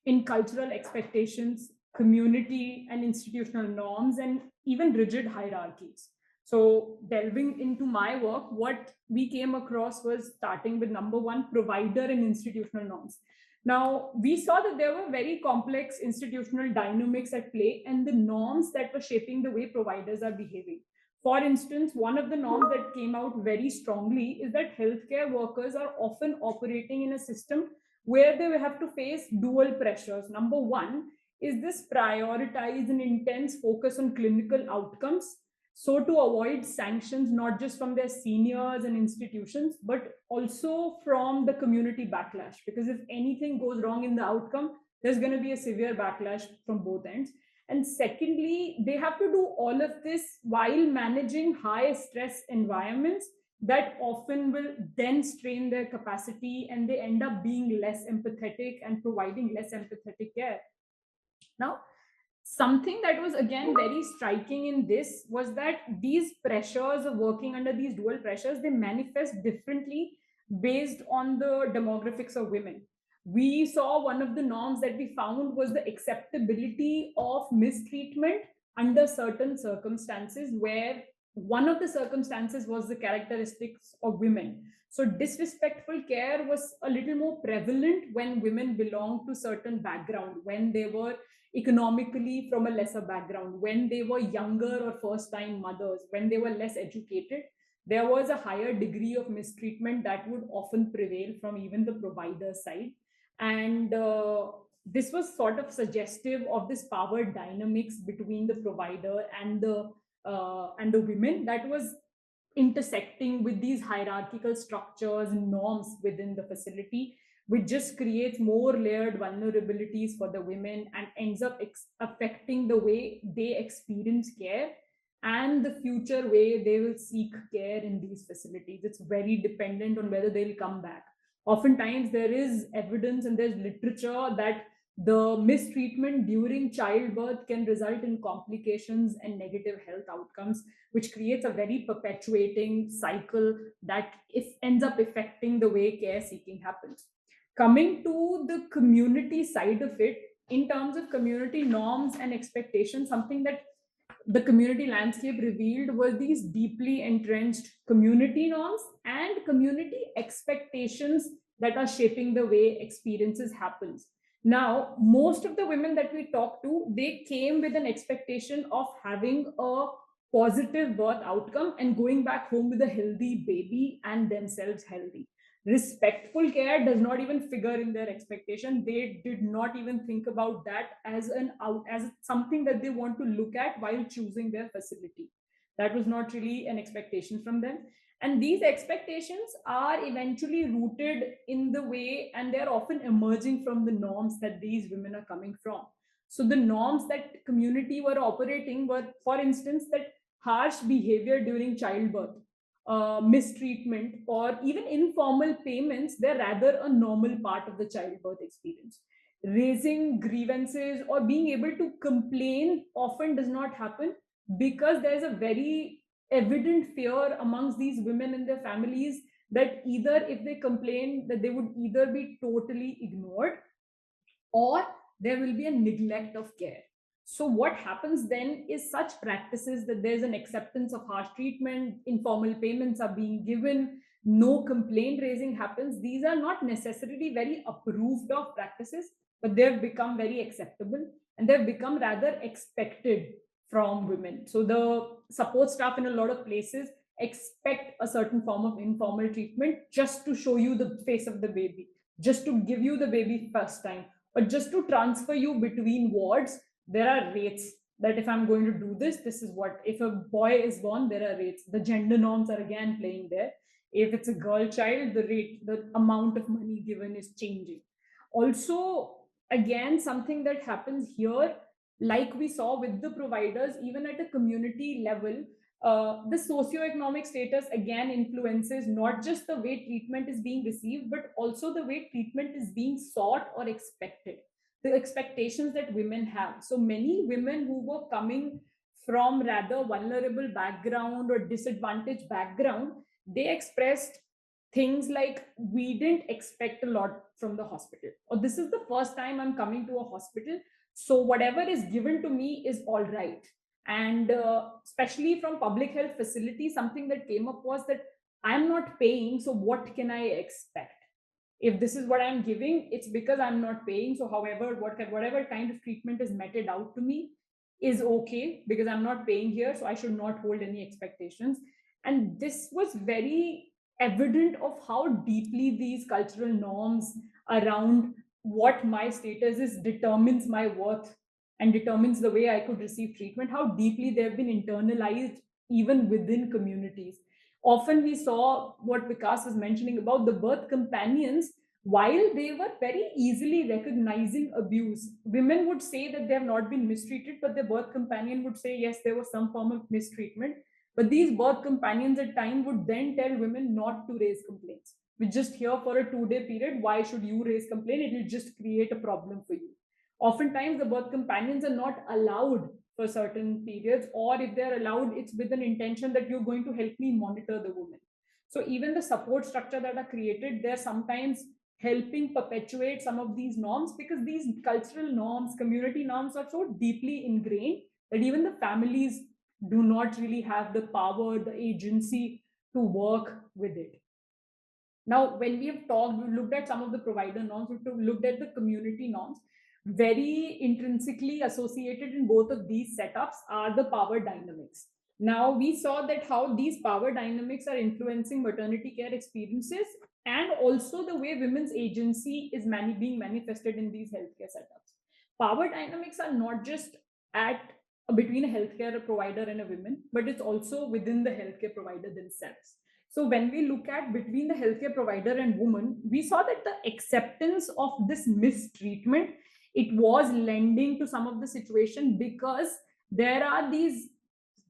in cultural expectations, community and institutional norms, and even rigid hierarchies. So, delving into my work, what we came across was starting with number one, provider and institutional norms. Now, we saw that there were very complex institutional dynamics at play and the norms that were shaping the way providers are behaving. For instance, one of the norms that came out very strongly is that healthcare workers are often operating in a system where they have to face dual pressures. Number one is this prioritize an intense focus on clinical outcomes, so to avoid sanctions not just from their seniors and institutions, but also from the community backlash. Because if anything goes wrong in the outcome, there's going to be a severe backlash from both ends. And secondly, they have to do all of this while managing high stress environments that often will then strain their capacity, and they end up being less empathetic and providing less empathetic care. Now, something that was again very striking in this was that these pressures of working under these dual pressures, they manifest differently based on the demographics of women. We saw one of the norms that we found was the acceptability of mistreatment under certain circumstances, where one of the circumstances was the characteristics of women. So disrespectful care was a little more prevalent when women belonged to certain background, when they were economically from a lesser background, when they were younger or first time mothers, when they were less educated. There was a higher degree of mistreatment that would often prevail from even the provider side. And this was sort of suggestive of this power dynamics between the provider and the women that was intersecting with these hierarchical structures and norms within the facility, which just creates more layered vulnerabilities for the women and ends up affecting the way they experience care and the future way they will seek care in these facilities. It's very dependent on whether they'll come back. Oftentimes, there is evidence and there's literature that the mistreatment during childbirth can result in complications and negative health outcomes, which creates a very perpetuating cycle that if ends up affecting the way care seeking happens. Coming to the community side of it, in terms of community norms and expectations, something that the community landscape revealed was these deeply entrenched community norms and community expectations that are shaping the way experiences happens. Now, most of the women that we talked to, they came with an expectation of having a positive birth outcome and going back home with a healthy baby and themselves healthy. Respectful care does not even figure in their expectation. They did not even think about that as as something that they want to look at while choosing their facility. That was not really an expectation from them. And these expectations are eventually rooted in the way, and they're often emerging from the norms that these women are coming from. So the norms that community were operating were, for instance, that harsh behavior during childbirth, mistreatment, or even informal payments, they're rather a normal part of the childbirth experience. Raising grievances or being able to complain often does not happen because there's a very evident fear amongst these women and their families that either if they complain, that they would either be totally ignored or there will be a neglect of care. So what happens then is such practices that there's an acceptance of harsh treatment, informal payments are being given, no complaint raising happens. These are not necessarily very approved of practices, but they've become very acceptable and they've become rather expected from women. So the support staff in a lot of places expect a certain form of informal treatment just to show you the face of the baby, just to give you the baby first time, or just to transfer you between wards. There are rates that if I'm going to do this, this is what. If a boy is born, there are rates. The gender norms are again playing there. If it's a girl child, the rate, the amount of money given is changing. Also, again, something that happens here, like we saw with the providers, even at a community level, the socioeconomic status again influences not just the way treatment is being received, but also the way treatment is being sought or expected, the expectations that women have. So many women who were coming from rather vulnerable background or disadvantaged background, they expressed things like, we didn't expect a lot from the hospital, or this is the first time I'm coming to a hospital, so whatever is given to me is all right. And especially from public health facilities, something that came up was that I'm not paying, so what can I expect? If this is what I'm giving, it's because I'm not paying. So however, whatever kind of treatment is meted out to me is okay because I'm not paying here, so I should not hold any expectations. And this was very evident of how deeply these cultural norms around what my status is determines my worth and determines the way I could receive treatment, how deeply they've been internalized even within communities. Often we saw what Vikas was mentioning about the birth companions while they were very easily recognizing abuse. Women would say that they have not been mistreated, but their birth companion would say, yes, there was some form of mistreatment. But these birth companions at time would then tell women not to raise complaints. We're just here for a 2-day period. Why should you raise complaint? It will just create a problem for you. Oftentimes, the birth companions are not allowed for certain periods, or if they're allowed, it's with an intention that you're going to help me monitor the woman. So even the support structure that are created, they're sometimes helping perpetuate some of these norms, because these cultural norms, community norms are so deeply ingrained that even the families do not really have the power, the agency to work with it. Now, when we have talked, we looked at some of the provider norms, we've looked at the community norms. Very intrinsically associated in both of these setups are the power dynamics. Now, we saw that how these power dynamics are influencing maternity care experiences, and also the way women's agency is being manifested in these healthcare setups. Power dynamics are not just at between a healthcare provider and a woman, but it's also within the healthcare provider themselves. So when we look at between the healthcare provider and woman, we saw that the acceptance of this mistreatment, it was lending to some of the situation, because there are these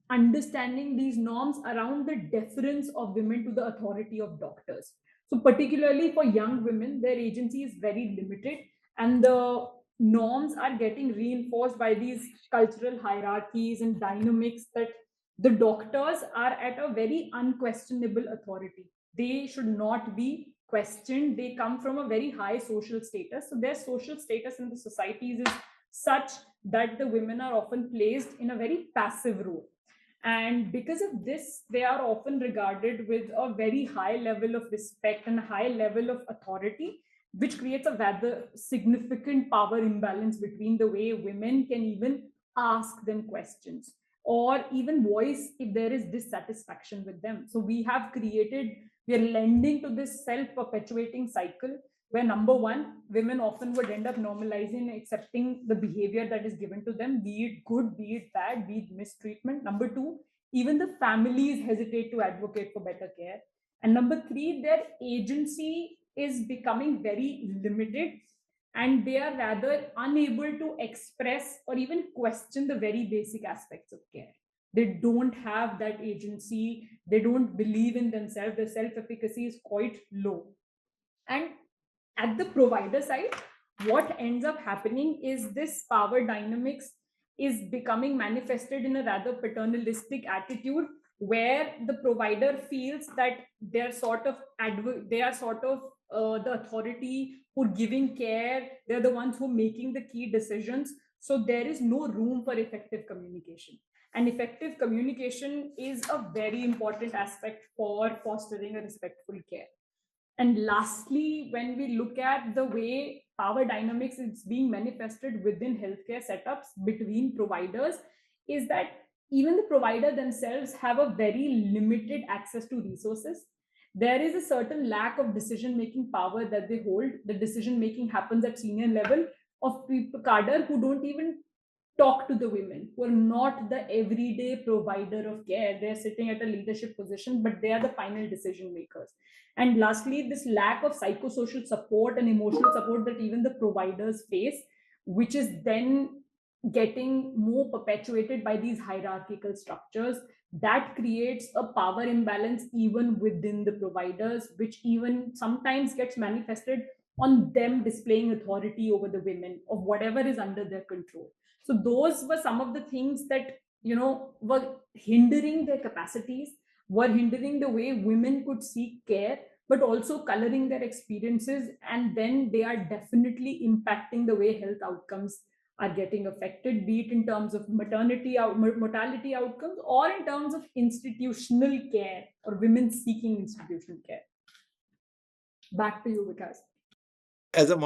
understanding, these norms around the deference of women to the authority of doctors. So particularly for young women, their agency is very limited, and the norms are getting reinforced by these cultural hierarchies and dynamics that the doctors are at a very unquestionable authority. They should not be questioned. They come from a very high social status. So their social status in the societies is such that the women are often placed in a very passive role. And because of this, they are often regarded with a very high level of respect and a high level of authority, which creates a rather significant power imbalance between the way women can even ask them questions or even voice if there is dissatisfaction with them. So we are lending to this self-perpetuating cycle where, number one, women often would end up normalizing and accepting the behavior that is given to them, be it good, be it bad, be it mistreatment. Number two, even the families hesitate to advocate for better care. And number three, their agency is becoming very limited, and they are rather unable to express or even question the very basic aspects of care. They don't have that agency, they don't believe in themselves, their self-efficacy is quite low. And at the provider side, what ends up happening is this power dynamics is becoming manifested in a rather paternalistic attitude, where the provider feels that they're sort of the authority who are giving care, they're the ones who are making the key decisions. So there is no room for effective communication, and effective communication is a very important aspect for fostering a respectful care. And lastly, when we look at the way power dynamics is being manifested within healthcare setups between providers, is that even the provider themselves have a very limited access to resources. There is a certain lack of decision-making power that they hold. The decision-making happens at senior level of people cadre who don't even talk to the women, who are not the everyday provider of care. They're sitting at a leadership position, but they are the final decision makers. And lastly, this lack of psychosocial support and emotional support that even the providers face, which is then getting more perpetuated by these hierarchical structures, that creates a power imbalance even within the providers, which even sometimes gets manifested on them displaying authority over the women of whatever is under their control. So those were some of the things that were hindering their capacities, were hindering the way women could seek care, but also coloring their experiences, and then they are definitely impacting the way health outcomes are getting affected, be it in terms of mortality outcomes, or in terms of institutional care or women seeking institutional care. Back to you, Vikas. As a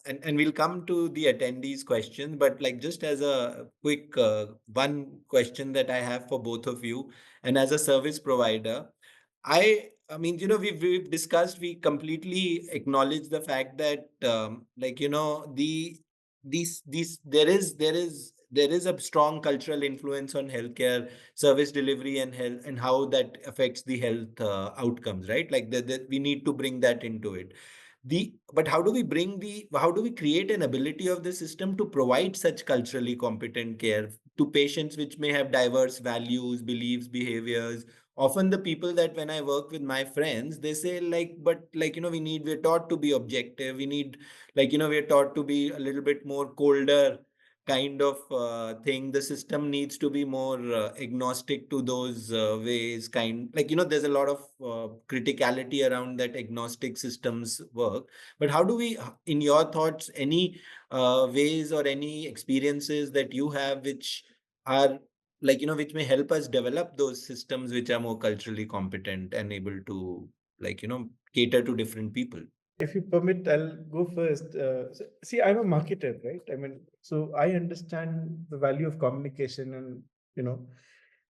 and we'll come to the attendees' questions, but like just as a quick one question that I have for both of you, and as a service provider, I mean, we've discussed, we completely acknowledge the fact that there is a strong cultural influence on healthcare service delivery and health, and how that affects the health outcomes, right? Like that we need to bring that into it. but how do we create an ability of the system to provide such culturally competent care to patients which may have diverse values, beliefs, behaviors? Often the people that when I work with my friends, they say like, but like, we're taught to be objective. We need, like, we're taught to be a little bit more colder kind of thing. The system needs to be more agnostic to those ways, there's a lot of criticality around that agnostic systems work. But how do we, in your thoughts, any ways or any experiences that you have which are which may help us develop those systems which are more culturally competent and able to cater to different people? If you permit, I'll go first. See, I'm a marketer, right? I mean, so I understand the value of communication, and you know,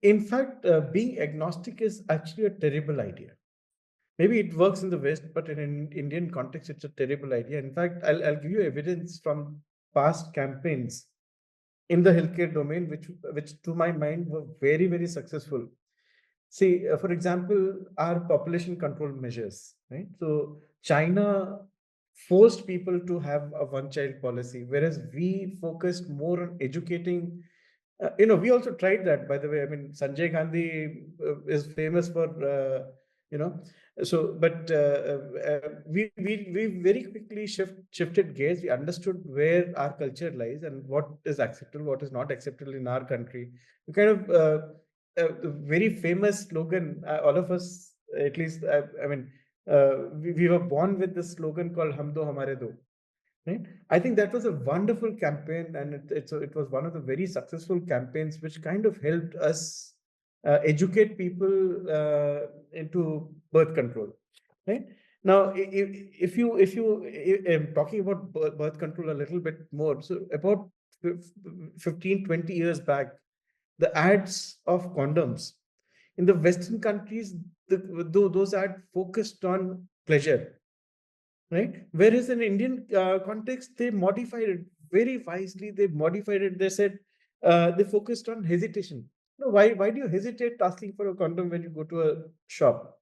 in fact, being agnostic is actually a terrible idea. Maybe it works in the West, but in an Indian context, it's a terrible idea. In fact, I'll give you evidence from past campaigns in the healthcare domain, which to my mind were very, very successful. See, for example, our population control measures, right? So China forced people to have a one-child policy, whereas we focused more on educating. We also tried that, by the way. I mean, Sanjay Gandhi is famous for, you know, so, but we very quickly shifted gears. We understood where our culture lies and what is acceptable, what is not acceptable in our country. We kind of the very famous slogan, all of us, at least, I mean, we were born with this slogan called "Hum do hamare do." Right? I think that was a wonderful campaign, and it was one of the very successful campaigns which kind of helped us educate people into birth control. Right? Now, if you talking about birth control a little bit more, so about 15, 20 years back, the ads of condoms in the Western countries, those ads focused on pleasure, right? Whereas in Indian context, they modified it very wisely. They modified it. They said they focused on hesitation. No, why do you hesitate asking for a condom when you go to a shop,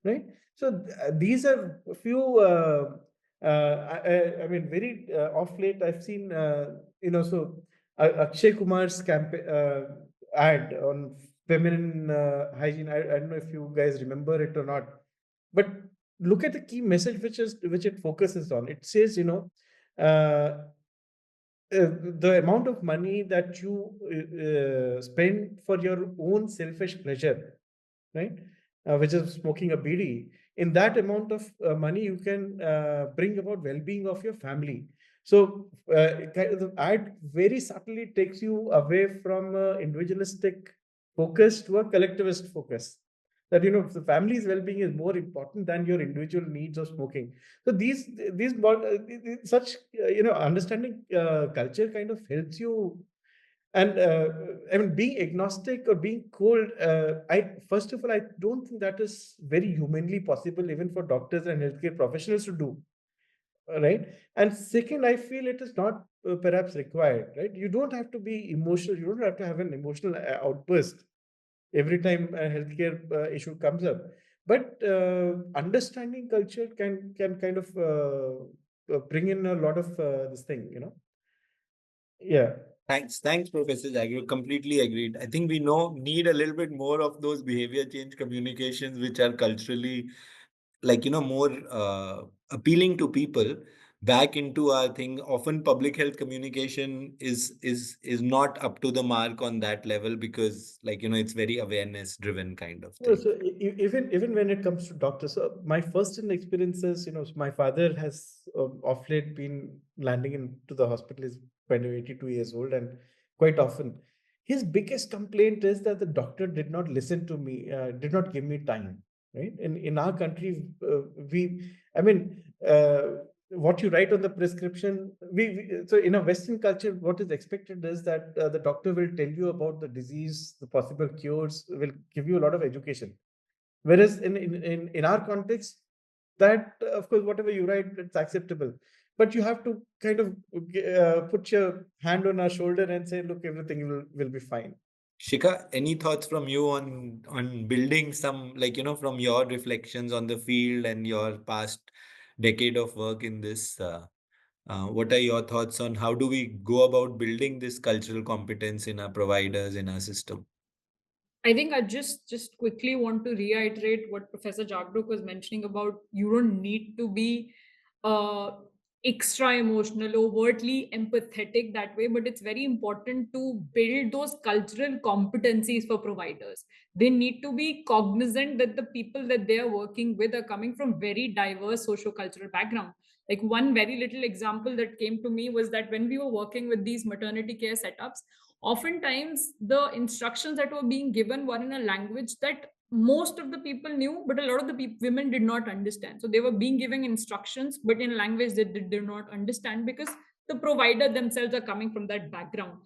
right? So these are a few. I mean, very off late. I've seen so Akshay Kumar's campaign ad on feminine hygiene. I don't know if you guys remember it or not, but look at the key message which it focuses on. It says, uh, the amount of money that you spend for your own selfish pleasure, right? Which is smoking a bidi. In that amount of money, you can bring about well-being of your family. So the ad very subtly takes you away from individualistic focus to a collectivist focus. That the family's well-being is more important than your individual needs of smoking. So such understanding culture kind of helps you. And I mean, being agnostic or being cold, I first of all, I don't think that is very humanly possible, even for doctors and healthcare professionals to do, right? And second, I feel it is not perhaps required, right? You don't have to be emotional. You don't have to have an emotional outburst every time a healthcare issue comes up. But understanding culture can kind of bring in a lot of this thing, Yeah. Thanks, Professor Jagrook. Completely agreed. I think we need a little bit more of those behavior change communications, which are culturally, more appealing to people back into our thing. Often public health communication is not up to the mark on that level because, it's very awareness driven kind of No, thing. so even when it comes to doctors, so my first in experiences, so my father has of late been landing into the hospital. He's kind of 82 years old, and quite often, his biggest complaint is that the doctor did not listen to me, did not give me time. Right? In our country, I mean, what you write on the prescription, so in a Western culture, what is expected is that the doctor will tell you about the disease, the possible cures, will give you a lot of education. Whereas in our context, that of course, whatever you write, it's acceptable. But you have to kind of put your hand on our shoulder and say, look, everything will be fine. Shikha, any thoughts from you on building some, from your reflections on the field and your past decade of work in this. What are your thoughts on how do we go about building this cultural competence in our providers, in our system? I think I just quickly want to reiterate what Professor Jagrook was mentioning about you don't need to be uh, extra emotional, overtly empathetic that way, but it's very important to build those cultural competencies for providers. They need to be cognizant that the people that they are working with are coming from very diverse socio-cultural background. Like one very little example that came to me was that when we were working with these maternity care setups, oftentimes the instructions that were being given were in a language that most of the people knew, but a lot of the women did not understand. So they were being given instructions but in a language that they did not understand, because the provider themselves are coming from that background.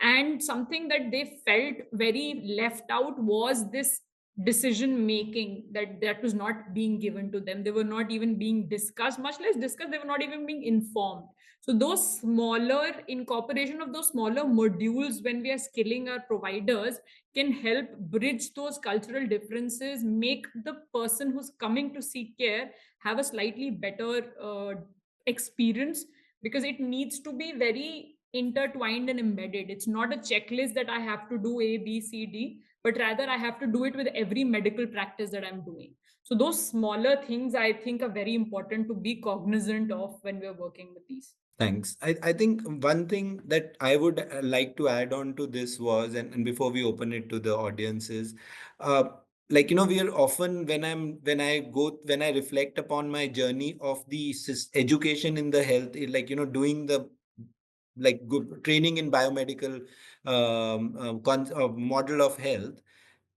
And something that they felt very left out was this decision making, that was not being given to them. They were not even being discussed, much less discussed. They were not even being informed. So those smaller incorporation of those smaller modules when we are skilling our providers can help bridge those cultural differences, make the person who's coming to seek care have a slightly better experience, because it needs to be very intertwined and embedded. It's not a checklist that I have to do A, B, C, D, but rather I have to do it with every medical practice that I'm doing. So those smaller things I think are very important to be cognizant of when we're working with these. Thanks. I think one thing that I would like to add on to this was, and before we open it to the audiences, uh, like, we are often, when I reflect upon my journey of the education in the health, like, doing the like good training in biomedical model of health,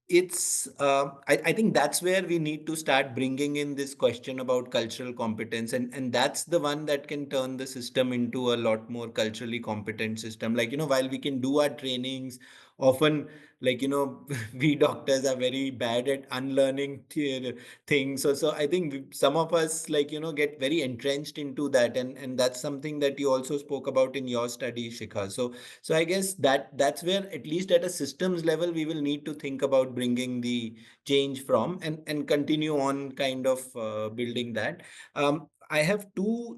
it's I think that's where we need to start bringing in this question about cultural competence, and that's the one that can turn the system into a lot more culturally competent system. Like, while we can do our trainings, often, like, we doctors are very bad at unlearning things. So I think some of us, like, get very entrenched into that, and that's something that you also spoke about in your study, Shikha. So I guess that's where, at least at a systems level, we will need to think about bringing the change from, and continue on kind of building that. I have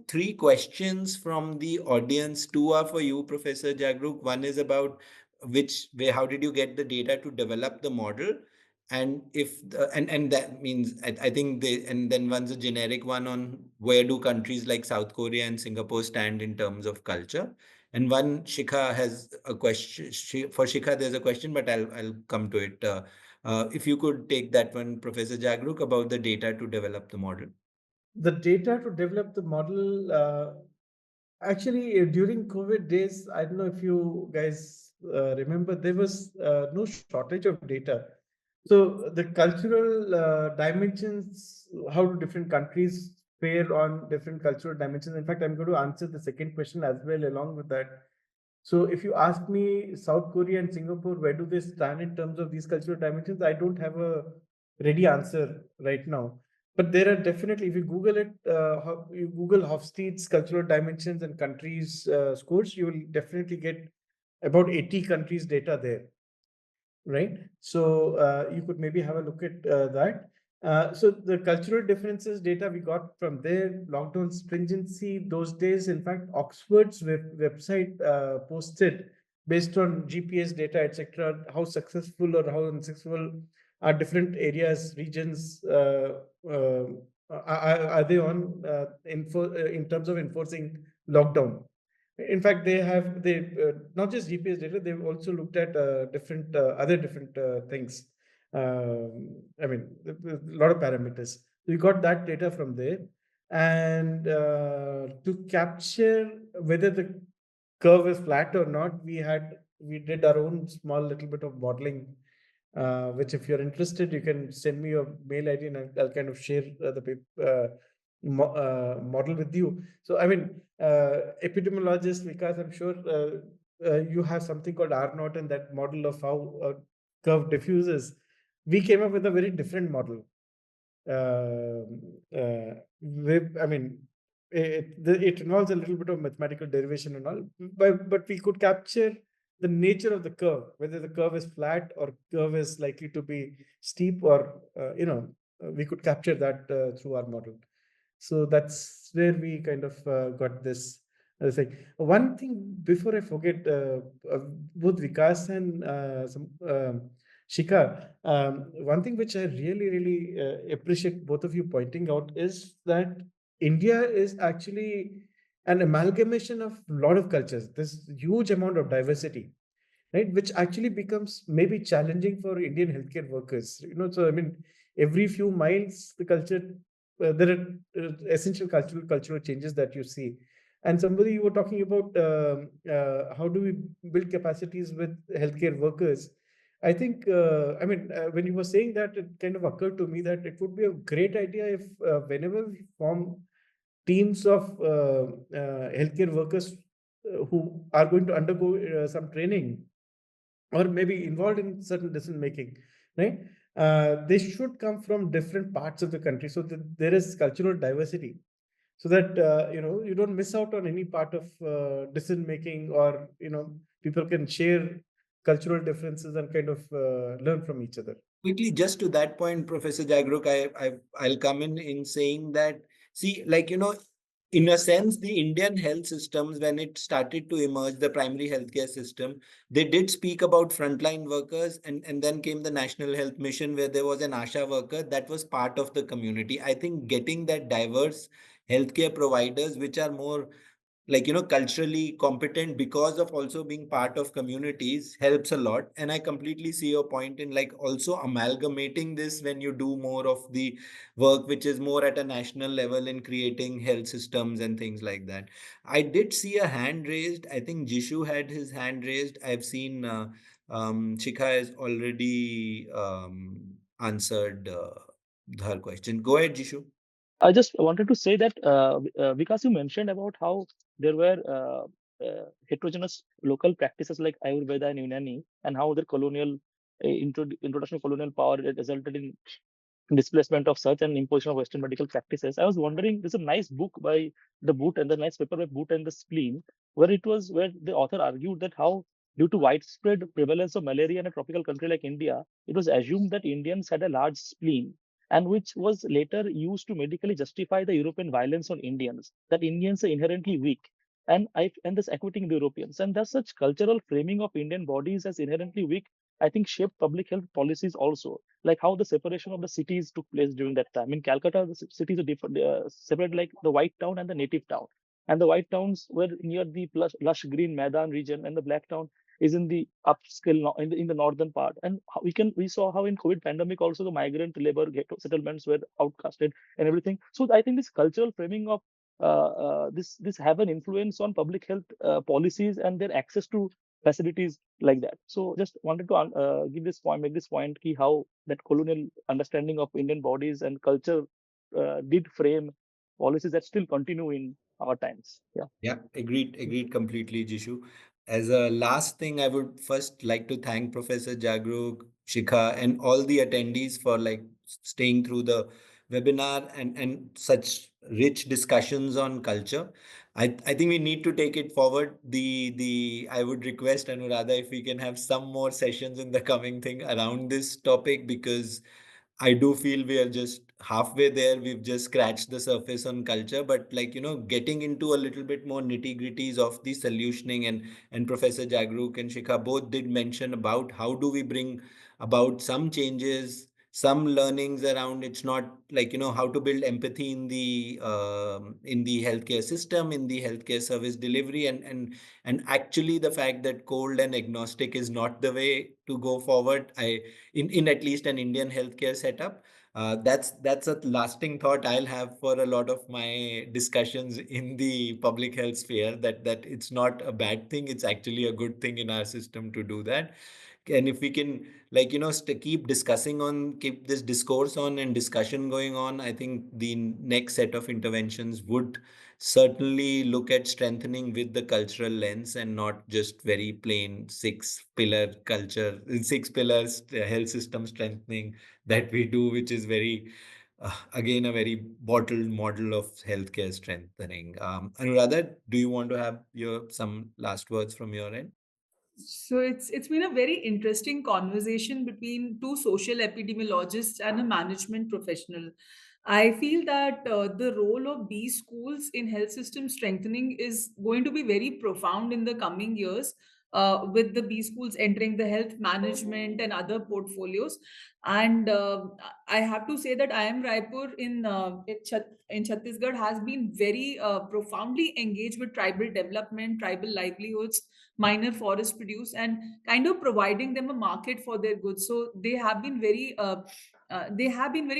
three questions from the audience. Two are for you, Professor Jagrook. One is about how did you get the data to develop the model? And and that means, I think and then one's a generic one on where do countries like South Korea and Singapore stand in terms of culture. And one, Shikha has a question. For Shikha, there's a question, but I'll come to it. If you could take that one, Professor Jagrook, about the data to develop the model. The data to develop the model, actually, during COVID days, I don't know if you guys remember, there was no shortage of data. So the cultural dimensions, how do different countries fare on different cultural dimensions? In fact, I'm going to answer the second question as well along with that. So if you ask me, South Korea and Singapore, where do they stand in terms of these cultural dimensions? I don't have a ready answer right now. But there are definitely, if you Google it, you Google Hofstede's cultural dimensions and countries scores, you will definitely get about 80 countries data there, right? So you could maybe have a look at that. So the cultural differences data we got from there, lockdown stringency, those days, in fact, Oxford's website posted based on GPS data, etc., how successful or how unsuccessful are different areas, regions, are they on in terms of enforcing lockdown. In fact, they not just GPS data, they've also looked at different other different things. I mean, a lot of parameters. We got that data from there, and to capture whether the curve is flat or not, we did our own small little bit of modeling. Which, if you're interested, you can send me your mail ID and I'll kind of share the model with you. So, I mean, epidemiologist Vikas, I'm sure you have something called R naught and that model of how a curve diffuses. We came up with a very different model. I mean, it involves a little bit of mathematical derivation and all, but we could capture the nature of the curve, whether the curve is flat or curve is likely to be steep, or we could capture that through our model. So that's where we kind of got this thing. One thing before I forget, both Vikas and Shikha, one thing which I really, really appreciate both of you pointing out is that India is actually an amalgamation of a lot of cultures. There's huge amount of diversity, right? Which actually becomes maybe challenging for Indian healthcare workers. So I mean, every few miles, the culture, there are essential cultural changes that you see. And somebody you were talking about, how do we build capacities with healthcare workers? I think, when you were saying that, it kind of occurred to me that it would be a great idea if whenever we form teams of healthcare workers who are going to undergo some training or maybe involved in certain decision making, right? They should come from different parts of the country so that there is cultural diversity, so that you don't miss out on any part of decision making, or people can share cultural differences and kind of learn from each other. Quickly, just to that point, Professor Jagrook, I'll come in saying that, see, like, in a sense, the Indian health systems, when it started to emerge, the primary healthcare system, they did speak about frontline workers, and then came the National Health Mission, where there was an ASHA worker that was part of the community. I think getting that diverse healthcare providers, which are more like, culturally competent because of also being part of communities, helps a lot. And I completely see your point in like also amalgamating this when you do more of the work which is more at a national level in creating health systems and things like that. I did see a hand raised. I think Jishu had his hand raised. I've seen Shikha has already answered her question. Go ahead, Jishu. I just wanted to say that because you mentioned about how there were heterogeneous local practices like Ayurveda and Unani, and how the colonial introduction of colonial power resulted in displacement of such and imposition of Western medical practices. I was wondering, there's a nice book by the Boot and the nice paper by Boot and the Spleen, where the author argued that how due to widespread prevalence of malaria in a tropical country like India, it was assumed that Indians had a large spleen, and which was later used to medically justify the European violence on Indians, that Indians are inherently weak. And this equating the Europeans. And thus such cultural framing of Indian bodies as inherently weak, I think shaped public health policies also, like how the separation of the cities took place during that time. In Calcutta, the cities are different, separated like the white town and the native town. And the white towns were near the lush green Maidan region, and the black town is in the upscale in the northern part. And we saw how in COVID pandemic also the migrant labor ghetto settlements were outcasted and everything. So I think this cultural framing of this have an influence on public health policies and their access to facilities like that. So just wanted to make this point key how that colonial understanding of Indian bodies and culture did frame policies that still continue in our times. Yeah. Yeah, agreed completely, Jishu. As a last thing, I would first like to thank Professor Jagrook, Shikha, and all the attendees for like staying through the webinar and such rich discussions on culture. I think we need to take it forward. The I would request Anuradha if we can have some more sessions in the coming thing around this topic, because I do feel we are just halfway there. We've just scratched the surface on culture, but like, getting into a little bit more nitty-gritties of the solutioning, and Professor Jagrook and Shikha both did mention about how do we bring about some changes, some learnings around. It's not like, how to build empathy in the healthcare system, in the healthcare service delivery, and actually the fact that cold and agnostic is not the way to go forward. In at least an Indian healthcare setup. That's a lasting thought I'll have for a lot of my discussions in the public health sphere. That it's not a bad thing; it's actually a good thing in our system to do that. And if we can, like, keep discussing on, keep this discourse on and discussion going on, I think the next set of interventions would certainly look at strengthening with the cultural lens and not just very plain six pillars health system strengthening that we do, which is very again a very bottled model of healthcare strengthening. Anuradha, do you want to have your some last words from your end? So it's been a very interesting conversation between two social epidemiologists and a management professional. I feel that the role of these schools in health system strengthening is going to be very profound in the coming years, with the B schools entering the health management and other portfolios. And I have to say that I am Raipur in Chhattisgarh has been very profoundly engaged with tribal development, tribal livelihoods, minor forest produce, and kind of providing them a market for their goods. So they have been very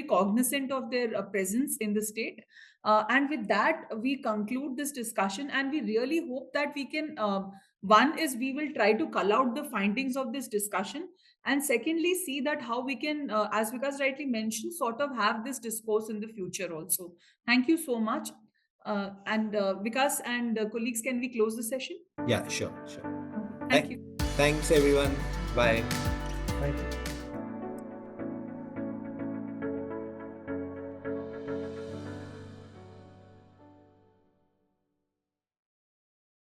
cognizant of their presence in the state. And with that, we conclude this discussion, and we really hope that we can. One is we will try to cull out the findings of this discussion, and secondly, see that how we can, as Vikas rightly mentioned, sort of have this discourse in the future also. Thank you so much. And Vikas and colleagues, can we close the session? Yeah, sure. Thank you. Thanks, everyone. Bye. Thank you.